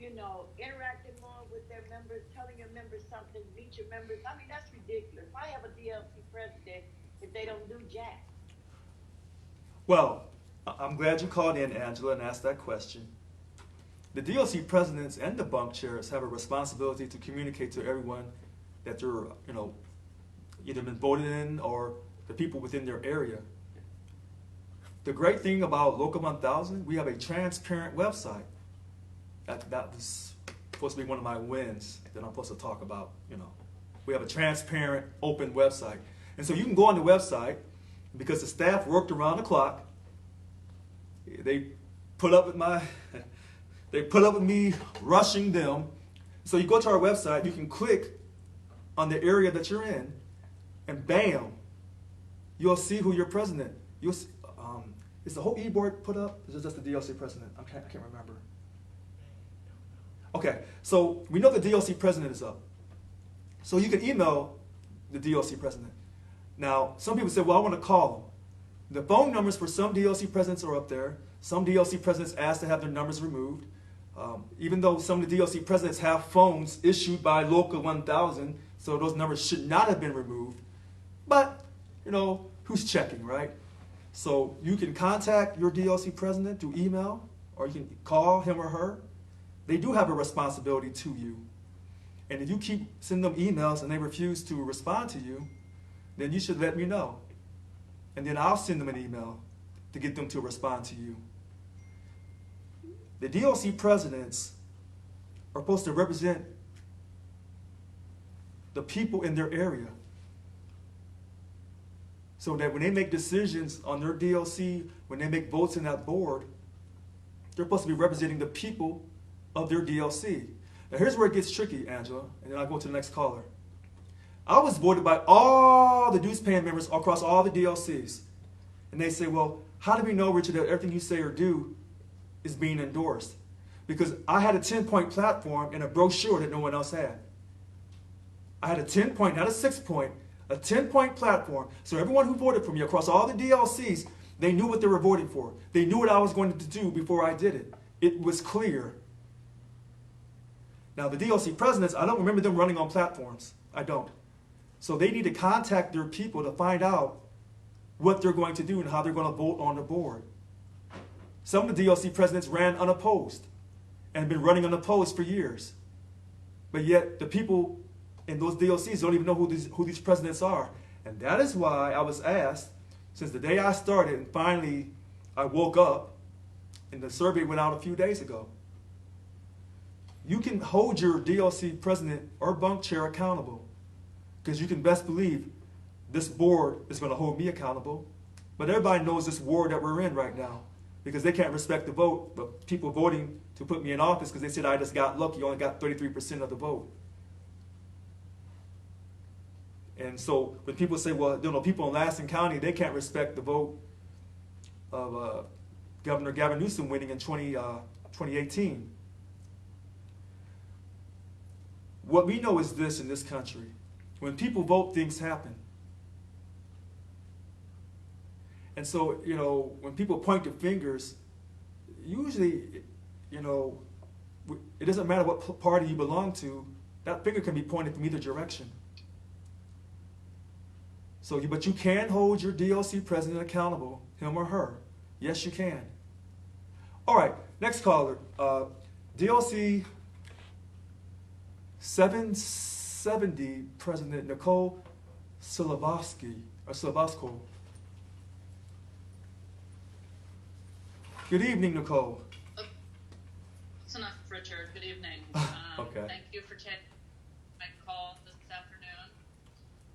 interacting more with their members, telling your members something, meet your members? I mean, that's ridiculous. Why have a DLC president if they don't do jack? Well, I'm glad you called in, Angela, and asked that question. The DLC presidents and the bunk chairs have a responsibility to communicate to everyone that they're, either been voted in or the people within their area. The great thing about Local 1000, we have a transparent website. That was supposed to be one of my wins that I'm supposed to talk about, We have a transparent, open website. And so you can go on the website because the staff worked around the clock. They put up with me rushing them. So you go to our website, you can click on the area that you're in, and bam, you'll see who your president. You'll see, is the whole e-board put up? Is it just the DLC president? I can't remember. Okay, so we know the DLC president is up. So you can email the DLC president. Now, some people say, well, I want to call him. The phone numbers for some DLC presidents are up there. Some DLC presidents ask to have their numbers removed. Even though some of the DLC presidents have phones issued by Local 1000, so those numbers should not have been removed. But, who's checking, right? So you can contact your DLC president through email, or you can call him or her. They do have a responsibility to you. And if you keep sending them emails and they refuse to respond to you, then you should let me know. And then I'll send them an email to get them to respond to you. The DLC presidents are supposed to represent the people in their area, so that when they make decisions on their DLC, when they make votes in that board, They're supposed to be representing the people of their DLC. Now here's where it gets tricky, Angela, and then I'll go to the next caller. I was voted by all the dues-paying members across all the DLCs. And they say, well, how do we know, Richard, that everything you say or do is being endorsed? Because I had a 10-point platform and a brochure that no one else had. I had a 10-point, not a 6-point, a 10-point platform. So everyone who voted for me across all the DLCs, they knew what they were voting for. They knew what I was going to do before I did it. It was clear. Now, the DLC presidents, I don't remember them running on platforms. I don't. So they need to contact their people to find out what they're going to do and how they're going to vote on the board. Some of the DLC presidents ran unopposed and have been running unopposed for years. But yet the people in those DLCs don't even know who these presidents are. And that is why I was asked, since the day I started and finally I woke up, and the survey went out a few days ago, you can hold your DLC president or bunk chair accountable, because you can best believe this board is going to hold me accountable. But everybody knows this war that we're in right now, because they can't respect the vote, but people voting to put me in office because they said I just got lucky, only got 33% of the vote. And so when people say, well, you know, people in Lansing County, they can't respect the vote of Governor Gavin Newsom winning in 2018. What we know is this in this country. When people vote, things happen. And so, you know, when people point the fingers, usually, you know, it doesn't matter what party you belong to, that finger can be pointed from either direction. So, but you can hold your DLC president accountable, him or her. Yes, you can. All right, next caller. DLC 770 President Nicole Silabosco. Good evening, Nicole. That's enough, Richard. Good evening. Okay. Thank you for taking my call this afternoon.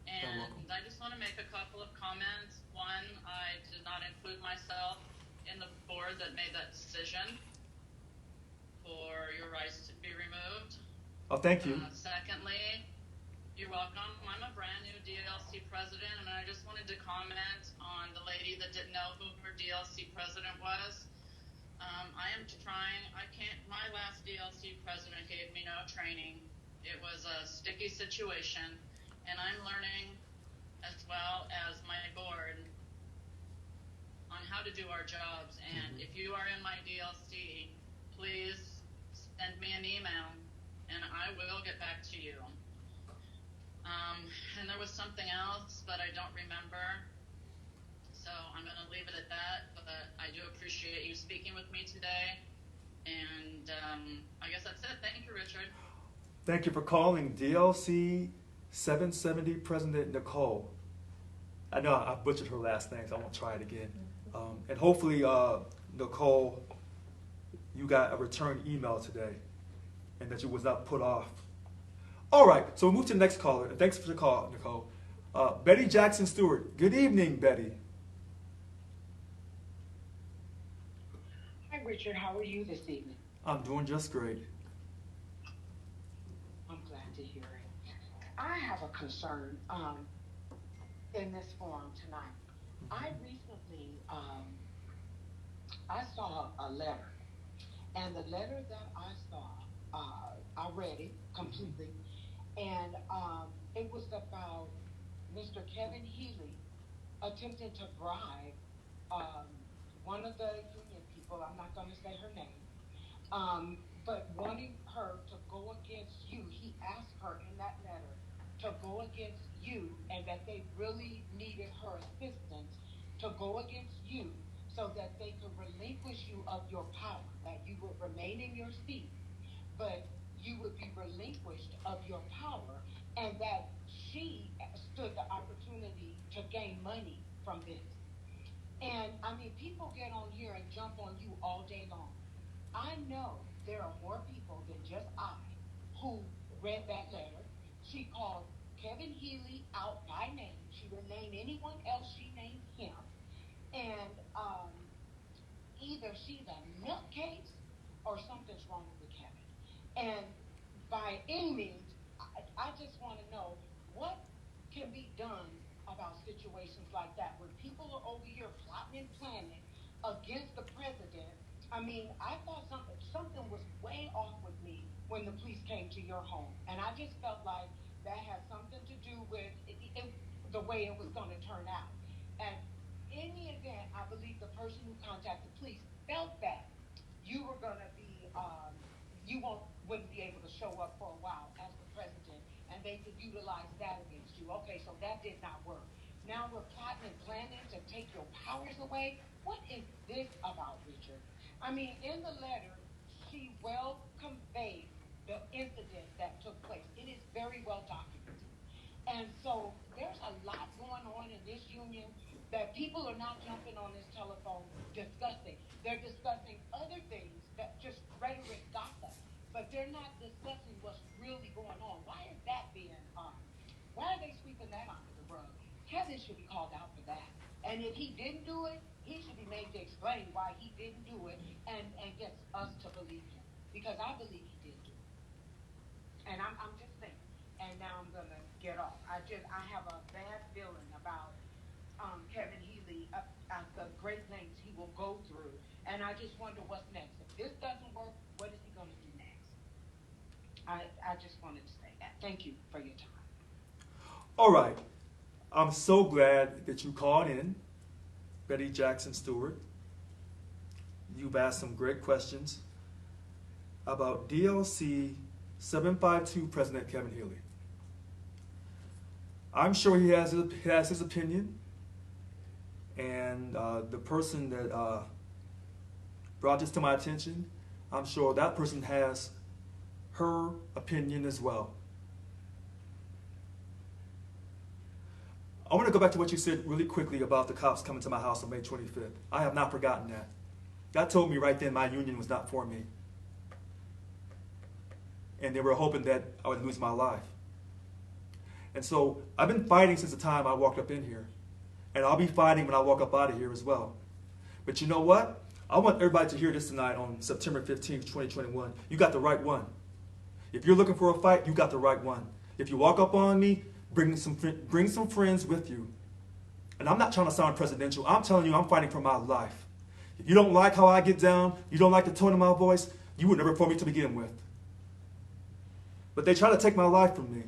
And I just want to make a couple of comments. One, I did not include myself in the board that made that decision for your rights to be removed. Oh, thank you. Secondly, you're welcome. I'm a brand new DLC president, and I just wanted to comment on the lady that didn't know who her DLC president was. I am trying, my last DLC president gave me no training. It was a sticky situation, and I'm learning as well as my board on how to do our jobs. And if you are in my DLC, please send me an email, and I will get back to you. And there was something else, but I don't remember. So I'm going to leave it at that, but I do appreciate you speaking with me today. And I guess that's it. Thank you, Richard. Thank you for calling DLC 770 President Nicole. I know I butchered her last name, so I won't try it again. And hopefully, Nicole, you got a return email today and that you was not put off. All right, so we'll move to the next caller. Thanks for the call, Nicole. Betty Jackson Stewart. Good evening, Betty. Hi, Richard. How are you this evening? I'm doing just great. I'm glad to hear it. I have a concern in this forum tonight. I recently, I saw a letter, and the letter that I saw, I read it completely, and it was about Mr. Kevin Healy attempting to bribe one of the union people, I'm not going to say her name, but wanting her to go against you. He asked her in that letter to go against you, and that they really needed her assistance to go against you so that they could relinquish you of your power, that you would remain in your seat, but you would be relinquished of your power, and that she stood the opportunity to gain money from this. And I mean, people get on here and jump on you all day long. I know there are more people than just I who read that letter. She called Kevin Healy out by name. She didn't name anyone else. She named him. And even either she's a nutcase or something's wrong with Kevin. And by any means, I just want to know what can be done about situations like that where people are over here plotting and planning against the president. I mean, I thought something was way off with me when the police came to your home, and I just felt like that had something to do with the way it was going to turn out. At any event, I believe the person who contacted the police felt that you were going to be, wouldn't be able to show up for a while as the president, and they could utilize that against you. Okay, so that did not work. Now we're plotting and planning to take your powers away. What is this about, Richard? I mean, in the letter, she well conveyed the incident that took place. It is very well documented. And so there's a lot going on in this union that people are not jumping on this telephone discussing. They're discussing other things that just rhetoric gossip, but they're not discussing what's really going on. Why is that being why are they sweeping that under the rug? Kevin should be called out for that. And if he didn't do it, he should be made to explain why he didn't do it and gets us to believe him. Because I believe he did do it. And I'm just saying. And now I'm going to get off. I have a bad feeling about Kevin Healy, the great lengths he will go through. And I just wonder what's next. If this doesn't work, what is he going to do next? I just wanted to say that. Thank you for your time. All right. I'm so glad that you called in, Betty Jackson Stewart. You've asked some great questions about DLC 752 President Kevin Healy. I'm sure he has his opinion, and the person that brought this to my attention, I'm sure that person has her opinion as well. I want to go back to what you said really quickly about the cops coming to my house on May 25th. I have not forgotten that. That told me right then my union was not for me. And they were hoping that I would lose my life. And so I've been fighting since the time I walked up in here. And I'll be fighting when I walk up out of here as well. But you know what? I want everybody to hear this tonight on September 15th, 2021. You got the right one. If you're looking for a fight, you got the right one. If you walk up on me, bring some friends with you. And I'm not trying to sound presidential. I'm telling you, I'm fighting for my life. If you don't like how I get down, you don't like the tone of my voice, you were never for me to begin with. But they try to take my life from me.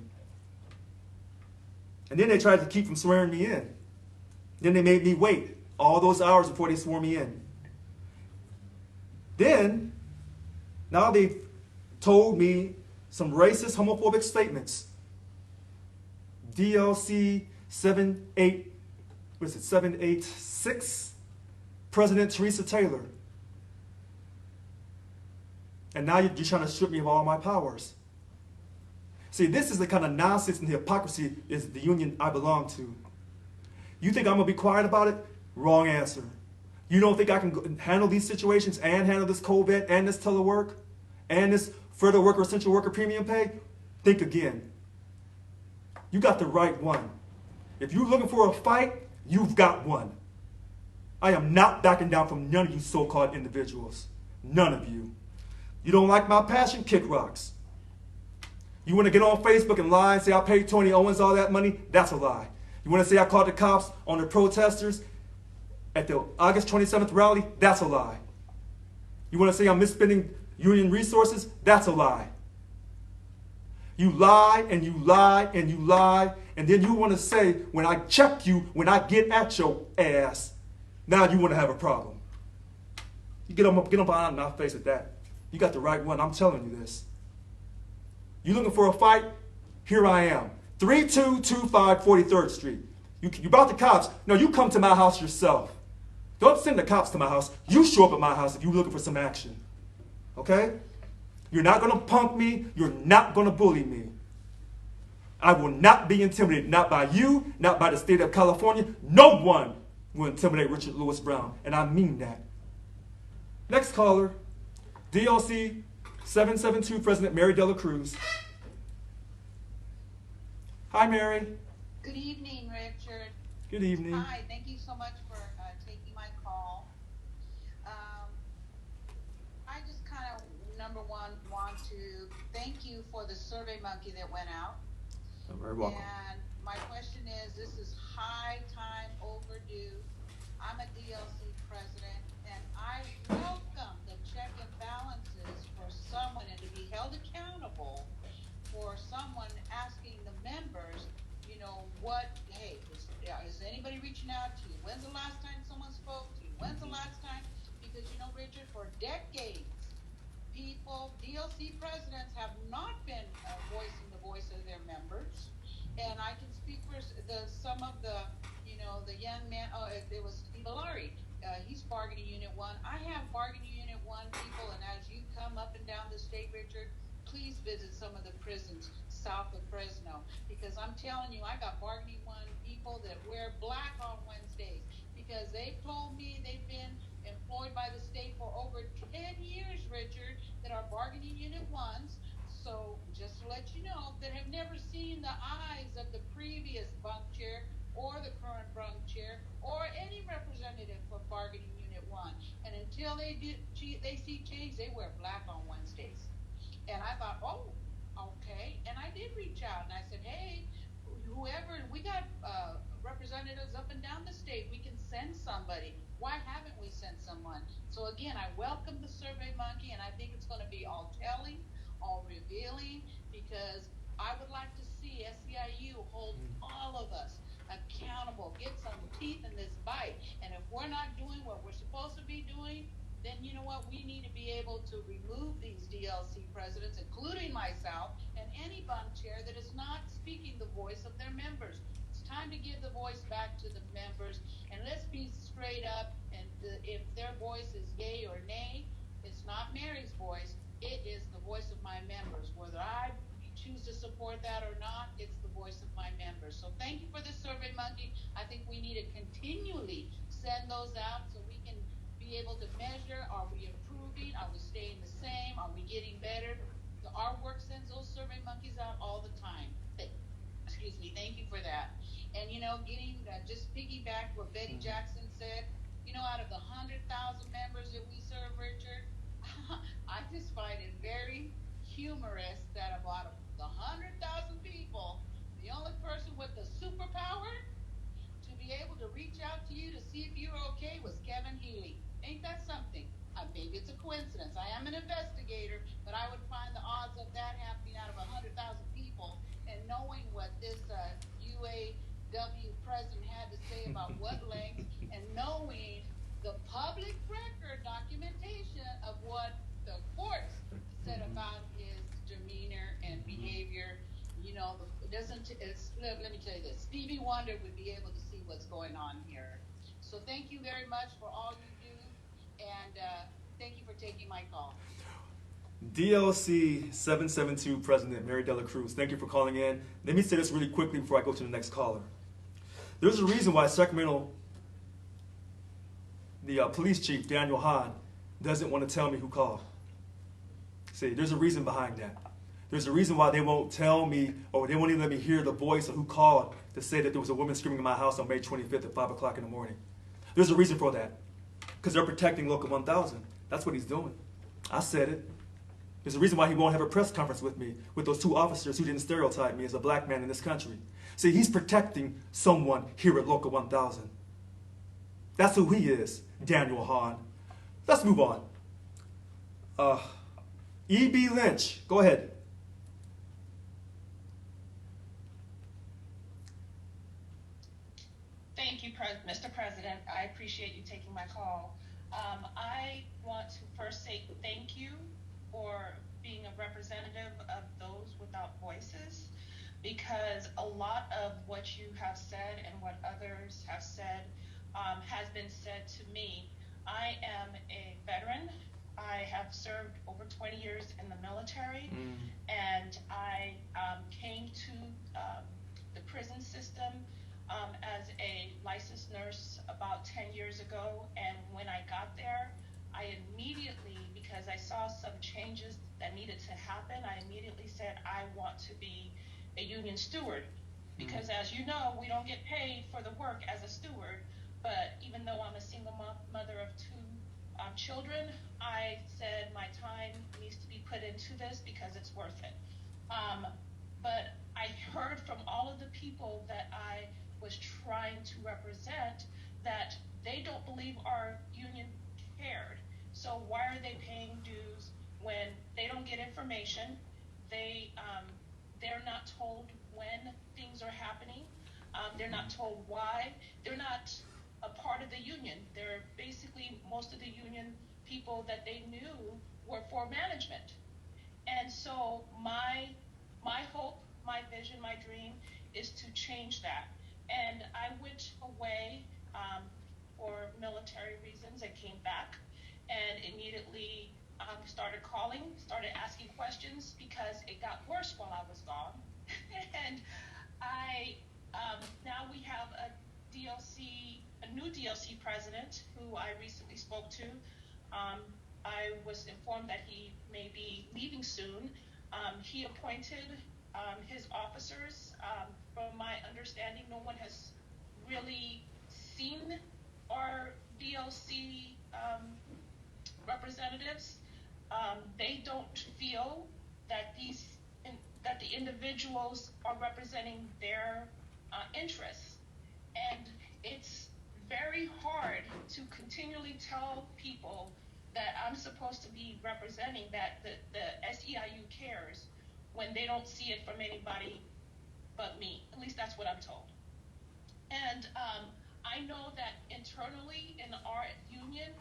And then they tried to keep from swearing me in. Then they made me wait all those hours before they swore me in. Then, now they've told me some racist, homophobic statements. DLC 786, President Teresa Taylor. And now you're trying to strip me of all my powers. See, this is the kind of nonsense and hypocrisy is the union I belong to. You think I'm going to be quiet about it? Wrong answer. You don't think I can handle these situations and handle this COVID and this telework and this further worker, essential worker premium pay? Think again. You got the right one. If you're looking for a fight, you've got one. I am not backing down from none of you so-called individuals. None of you. You don't like my passion? Kick rocks. You want to get on Facebook and lie and say I paid Tony Owens all that money? That's a lie. You want to say I called the cops on the protesters at the August 27th rally? That's a lie. You want to say I'm misspending union resources? That's a lie. You lie and you lie and you lie, and then you want to say, when I check you, when I get at your ass, now you want to have a problem. You get up behind my face with that. You got the right one. I'm telling you this. You looking for a fight? Here I am. 3225 43rd Street. You brought the cops. No, you come to my house yourself. Don't send the cops to my house. You show up at my house if you're looking for some action. Okay? You're not going to punk me. You're not going to bully me. I will not be intimidated. Not by you, not by the state of California. No one will intimidate Richard Lewis Brown. And I mean that. Next caller, DLC 772 President Mary Dela Cruz. Hi, Mary. Good evening, Richard. Good evening. Hi, thank you so much for taking my call. the Survey Monkey that went out. You're very welcome. And my question is, this is high time overdue. I'm a DLC president, and I welcome the check and balances for someone and to be held accountable for someone asking the members, hey, is anybody reaching out to you? When's the last time someone spoke to you? When's the last time? Because, Richard, for decades, DLC presidents have not been voicing the voice of their members. And I can speak for some of the young man. Oh, it was Steve Alari. He's bargaining unit 1. I have bargaining unit 1 people, and as you come up and down the state, Richard, please visit some of the prisons south of Fresno, because I'm telling you, I got bargaining 1 people that wear black on Wednesdays because they told me they've been employed by the state for over 10 years, Richard, that are bargaining unit 1s. So just to let you know, that have never seen the eyes of the previous bunk chair or the current bunk chair or any representative for bargaining unit 1. And until they see change, they wear black on Wednesdays. And I thought, oh, okay. And I did reach out and I said, hey, whoever, we got representatives up and down the state, we can send somebody. Why haven't we sent someone? So again, I welcome the Survey Monkey, and I think it's going to be all telling, all revealing, because I would like to see SEIU hold all of us accountable, get some teeth in this bite. And if we're not doing what we're supposed to be doing, then you know what? We need to be able to remove these DLC presidents, including myself, and any bunk chair that is not speaking the voice of their members. It's time to give the voice back to the members, and let's be straight up. And if their voice is yay or nay, it's not Mary's voice. It is the voice of my members. Whether I choose to support that or not, it's the voice of my members. So thank you for the Survey Monkey. I think we need to continually send those out so we can be able to measure, are we improving, are we staying the same, are we getting better? Our work sends those Survey Monkeys out all the time. Excuse me, thank you for that. And getting, just piggyback what Betty Jackson said, out of the 100,000 members that we serve, Richard, I just find it very humorous that about the 100,000 people, the only person with the superpower to be able to reach out to you to see if you're okay was Kevin Healy. Ain't that something? Maybe it's a coincidence. I am an investigator, but I would find the odds of that happening out of 100,000 people, and knowing what this UAW president had to say about what length, and knowing the public record documentation of what the courts said about his demeanor and behavior. Let me tell you this. Stevie Wonder would be able to see what's going on here. So thank you very much for all you do, and thank you for taking my call. DLC 772 President Mary Dela Cruz, thank you for calling in. Let me say this really quickly before I go to the next caller. There's a reason why Sacramento, the police chief, Daniel Hahn, doesn't want to tell me who called. See, there's a reason behind that. There's a reason why they won't tell me, or they won't even let me hear the voice of who called to say that there was a woman screaming in my house on May 25th at 5 o'clock in the morning. There's a reason for that. Because they're protecting Local 1000. That's what he's doing. I said it. There's a reason why he won't have a press conference with me, with those 2 officers who didn't stereotype me as a black man in this country. See, he's protecting someone here at Local 1000. That's who he is, Daniel Hahn. Let's move on. E.B. Lynch, go ahead. Thank you, Mr. President. I appreciate you taking my call. I want to first say thank you for being a representative of those without voices, because a lot of what you have said and what others have said has been said to me. I am a veteran. I have served over 20 years in the military, and I came to the prison system as a licensed nurse about 10 years ago. And when I got there, I immediately, because I saw some changes that needed to happen, I immediately said, I want to be a union steward. Because as you know, we don't get paid for the work as a steward. But even though I'm a single mother of 2 children, I said my time needs to be put into this because it's worth it. But I heard from all of the people that I was trying to represent that they don't believe our union cared. So why are they paying dues when they don't get information? They're not told when things are happening. They're not told why. They're not a part of the union. They're basically, most of the union people that they knew were for management. And so my hope, my vision, my dream is to change that. And I went away for military reasons and came back and immediately started calling, started asking questions because it got worse while I was gone. And now we have a new DLC president who I recently spoke to. I was informed that he may be leaving soon. He appointed his officers. From my understanding, no one has really seen our DLC representatives. They don't feel that that the individuals are representing their interests, and it's very hard to continually tell people that I'm supposed to be representing, that the SEIU cares, when they don't see it from anybody but me. At least that's what I'm told. And I know that internally in our union,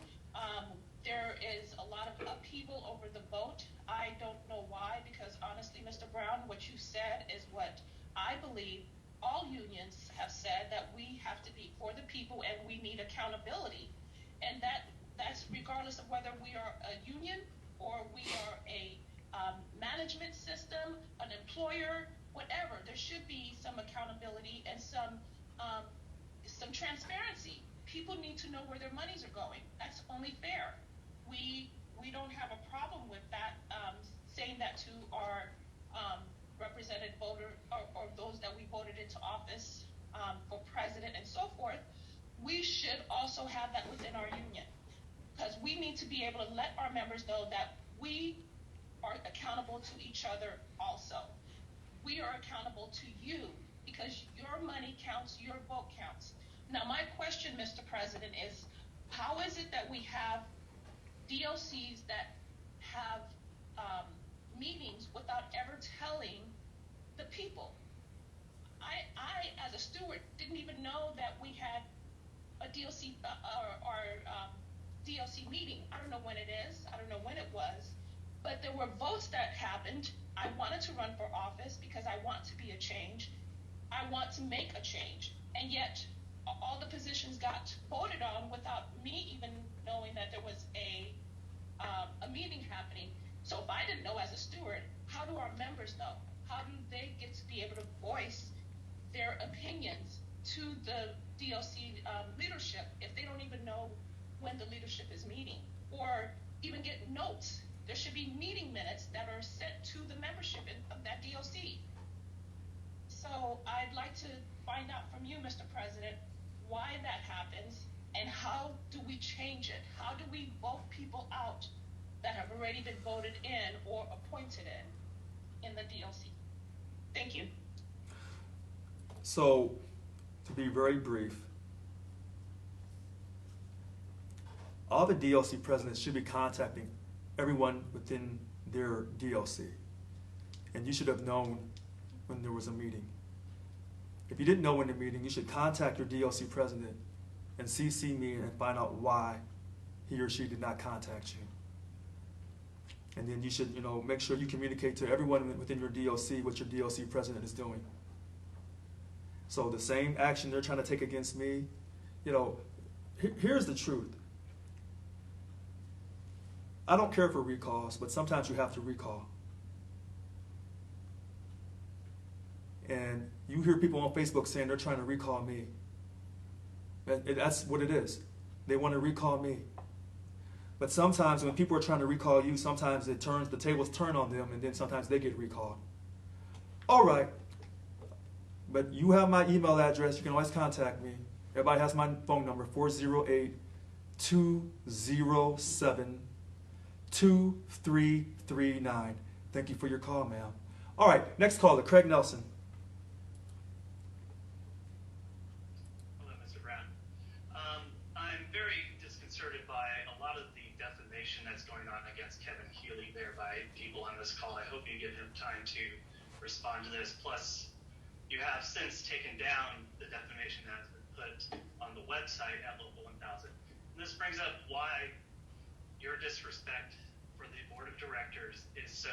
there is a lot of upheaval over the vote. I don't know why, because honestly, Mr. Brown, what you said is what I believe all unions have said, that we have to be for the people and we need accountability. And that's regardless of whether we are a union or we are a management system, an employer, whatever. There should be some accountability and some transparency. People need to know where their monies are going. That's only fair. We don't have a problem with that, saying that to our represented voter or those that we voted into office for president and so forth. We should also have that within our union, because we need to be able to let our members know that we are accountable to each other also. We are accountable to you because your money counts, your vote counts. Now, my question, Mr. President, is how is it that we have DOCs that have meetings without ever telling the people? I, as a steward, didn't even know that we had a DLC DLC meeting. I don't know when it is. I don't know when it was. But there were votes that happened. I wanted to run for office because I want to be a change. I want to make a change. And yet, all the positions got voted on without me even knowing that there was a meeting happening. So if I didn't know as a steward, how do our members know? How do they get to be able to voice their opinions to the DLC leadership if they don't even know when the leadership is meeting, or even get notes? There should be meeting minutes that are sent to the membership of that DLC. So I'd like to find out from you, Mr. President, why that happens and how do we change it? How do we vote people out that have already been voted in or appointed in the DLC? Thank you. So, to be very brief, all the DLC presidents should be contacting everyone within their DLC. And you should have known when there was a meeting. If you didn't know when the meeting, you should contact your DLC president and CC me and find out why he or she did not contact you. And then you should, make sure you communicate to everyone within your DLC what your DLC president is doing. So the same action they're trying to take against me, here's the truth. I don't care for recalls, but sometimes you have to recall. And you hear people on Facebook saying they're trying to recall me. That's what it is. They want to recall me. But sometimes when people are trying to recall you, sometimes the tables turn on them, and then sometimes they get recalled. All right. But you have my email address. You can always contact me. Everybody has my phone number, 408-207-2339. Thank you for your call, ma'am. All right, next caller, Craig Nelson. Hello, Mr. Brown. I'm very disconcerted by a lot of the defamation that's going on against Kevin Healy there by people on this call. I hope you give him time to respond to this. Plus, you have since taken down the defamation that has been put on the website at Local 1000. And this brings up why your disrespect for the board of directors is so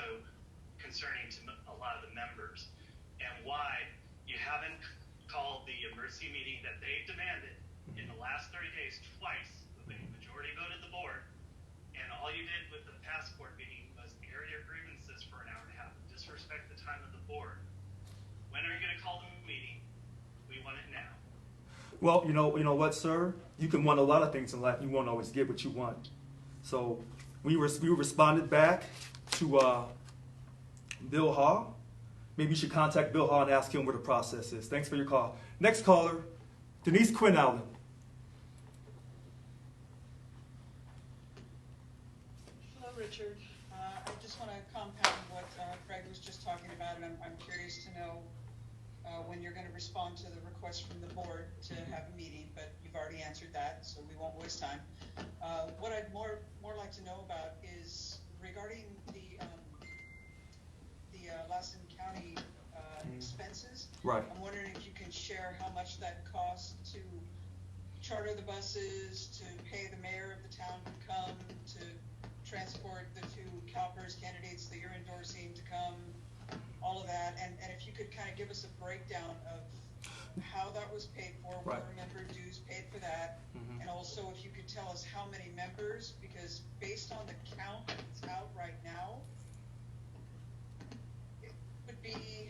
concerning to a lot of the members, and why you haven't called the emergency meeting that they demanded in the last 30 days twice with a majority vote of the board, and all you did with the past board meeting was air your grievances for an hour and a half and disrespect the time of the board. When are you going to call the meeting? We want it now. Well, you know what, sir? You can want a lot of things in life. You won't always get what you want. So we responded back to Bill Hall. Maybe you should contact Bill Hall and ask him where the process is. Thanks for your call. Next caller, Denise Quinn Allen. Hello, Richard. I just want to compound what Craig was just talking about, and I'm curious to know when you're going to respond to the request from the board to have a meeting, but you've already answered that, so we won't waste time. What I'd more like to know about is regarding the Lassen County expenses. Right. I'm wondering if you can share how much that costs to charter the buses, to pay the mayor of the town to come, to transport the two CalPERS candidates that you're endorsing to come, all of that, and if you could kind of give us a breakdown of how that was paid for, what Right. were member dues paid for that, and also if you could tell us how many members, because based on the count that's out right now, it would be,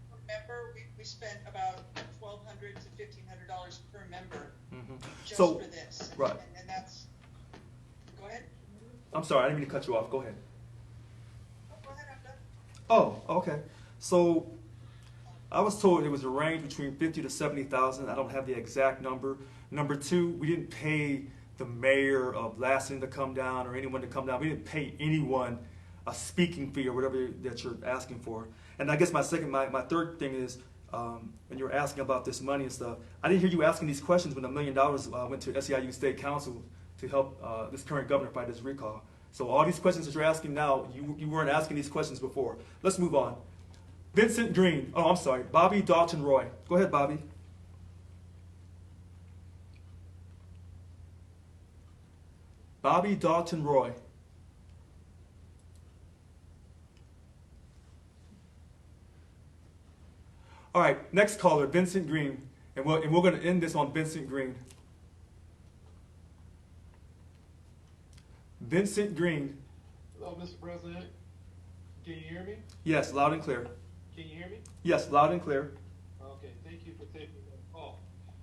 per member, we spent about $1,200 to $1,500 per member just So, for this. right. And that's, go ahead. I'm sorry, I didn't mean to cut you off. Go ahead. Oh, go ahead, I'm done. Oh, okay. So I was told it was a range between 50 to 70,000. I don't have the exact number. Number two, we didn't pay the mayor of Lassen to come down or anyone to come down. We didn't pay anyone a speaking fee or whatever that you're asking for. And I guess my third thing is, when you're asking about this money and stuff, I didn't hear you asking these questions when $1 million went to SEIU State Council to help this current governor fight this recall. So all these questions that you're asking now, you weren't asking these questions before. Let's move on. Vincent Green. Oh, I'm sorry. Bobby Dalton Roy. Go ahead, Bobby. Bobby Dalton Roy. All right, next caller, Vincent Green. And we're going to end this on Vincent Green. Vincent Green. Hello, Mr. President. Can you hear me? Yes, loud and clear. Can you hear me? Yes, loud and clear. Okay, thank you for taking my call.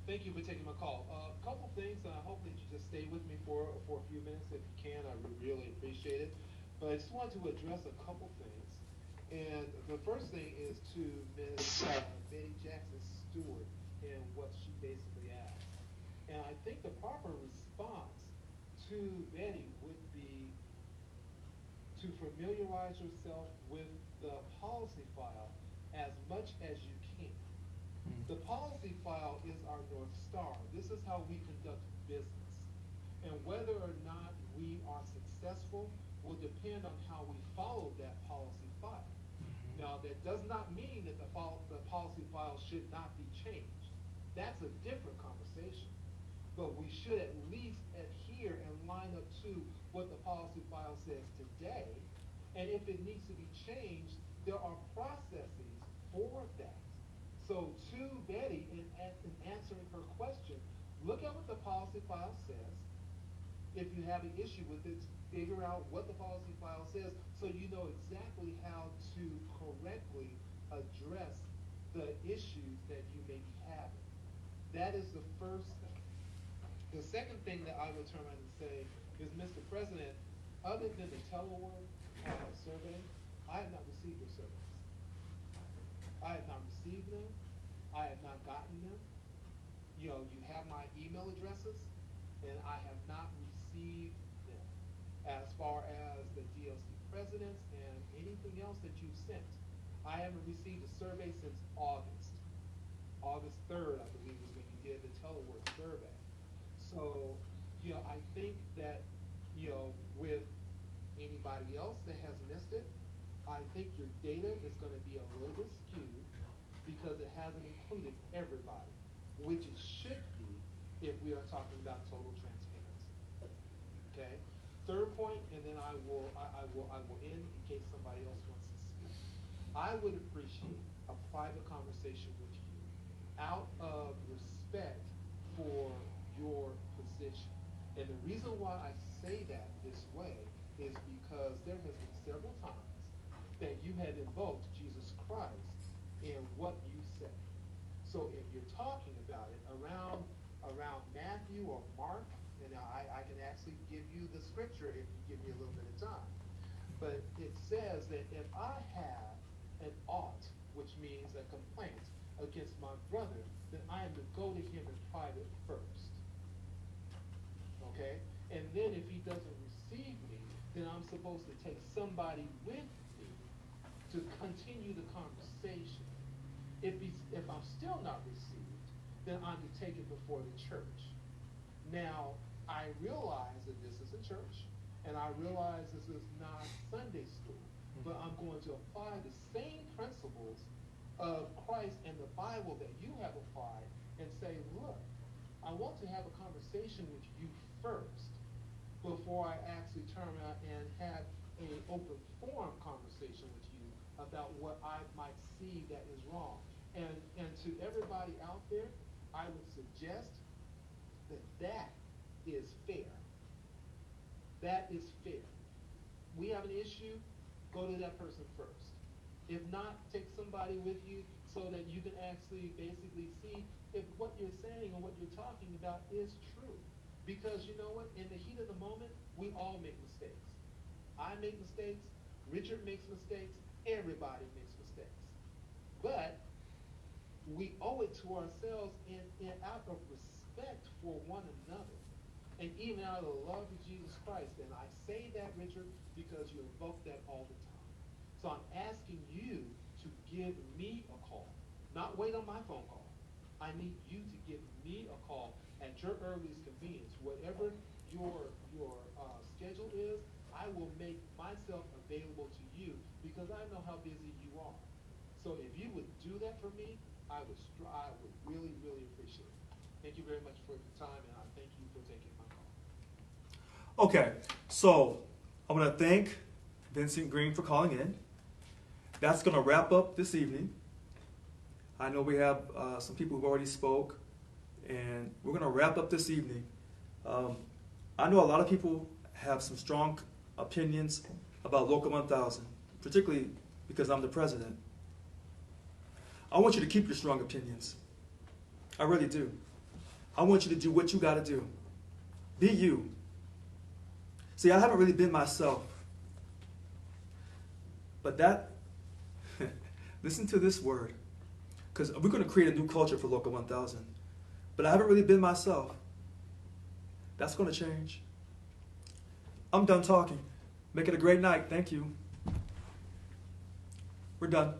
Thank you for taking my call. A couple things, and I hope that you just stay with me for a few minutes if you can. I would really appreciate it. But I just wanted to address a couple things. And the first thing is to Ms. Betty Jackson Stewart and what she basically asked. And I think the proper response to Betty would be to familiarize yourself with the policy file as much as you can. The policy file is our North Star. This is how we conduct business. And whether or not we are successful will depend on how we follow that policy file. Now, that does not mean that the policy file should not be changed. That's a different conversation. But we should at least adhere and line up to what the policy file says today. And if it needs to be changed, there are processes for that. So to Betty, in answering her question, look at what the policy file says. If you have an issue with it, figure out what the policy file says so you know exactly how to correctly address the issues that you may be having. That is the first thing. The second thing that I would turn around and say is, Mr. President, other than the telework survey, I have not received your surveys. I have not received them. I have not gotten them. You know, you have my email addresses, and I have not received them as far as the DLC presidents and anything else that you've sent. I haven't received a survey since August. August 3rd, I believe, is when you did the telework survey. So, I think that, with anybody else that has missed it, I think your data is going to be a little bit skewed because it hasn't included everybody, which it should be if we are talking about total transparency. Okay? Third point, and then I will end in case somebody else wants to speak. I would appreciate a private conversation with you out of respect for your position. And the reason why I say that this way is because there has been several times that you have invoked Jesus Christ in what you say. So if you're talking about it around Matthew or Mark, and I can actually give you the scripture if you give me a little bit of time. But it says that if I have an ought, which means a complaint against my brother, then I am to go to him in private first. Okay? And then if he doesn't receive me, then I'm supposed to take somebody with me to continue the conversation. If I'm still not received, then I'm to take it before the church. Now, I realize that this is a church, and I realize this is not Sunday school, but I'm going to apply the same principles of Christ and the Bible that you have applied and say, look, I want to have a conversation with you first before I actually turn around and have an open forum conversation with you about what I might see that is wrong. And to everybody out there, I would suggest that is fair. That is fair. We have an issue, go to that person first. If not, take somebody with you so that you can actually basically see if what you're saying and what you're talking about is true. Because you know what? In the heat of the moment, we all make mistakes. I make mistakes. Richard makes mistakes. Everybody makes mistakes. But we owe it to ourselves and out of respect for one another. And even out of the love of Jesus Christ. And I say that, Richard, because you invoke that all the time. So I'm asking you to give me a call. Not wait on my phone call. I need you to give me a call at your earliest convenience. Whatever your schedule is, I will make myself available to you because I know how busy you are. So if you would do that for me, I would really, really appreciate it. Thank you very much for your time, and I thank you for taking my call. Okay, so I want to thank Vincent Green for calling in. That's going to wrap up this evening. I know we have some people who've already spoke, and we're going to wrap up this evening. I know a lot of people have some strong opinions about Local 1000, particularly because I'm the president. I want you to keep your strong opinions. I really do. I want you to do what you got to do. Be you. See, I haven't really been myself. But listen to this word. Because we're going to create a new culture for Local 1000. But I haven't really been myself. That's going to change. I'm done talking. Make it a great night. Thank you. We're done.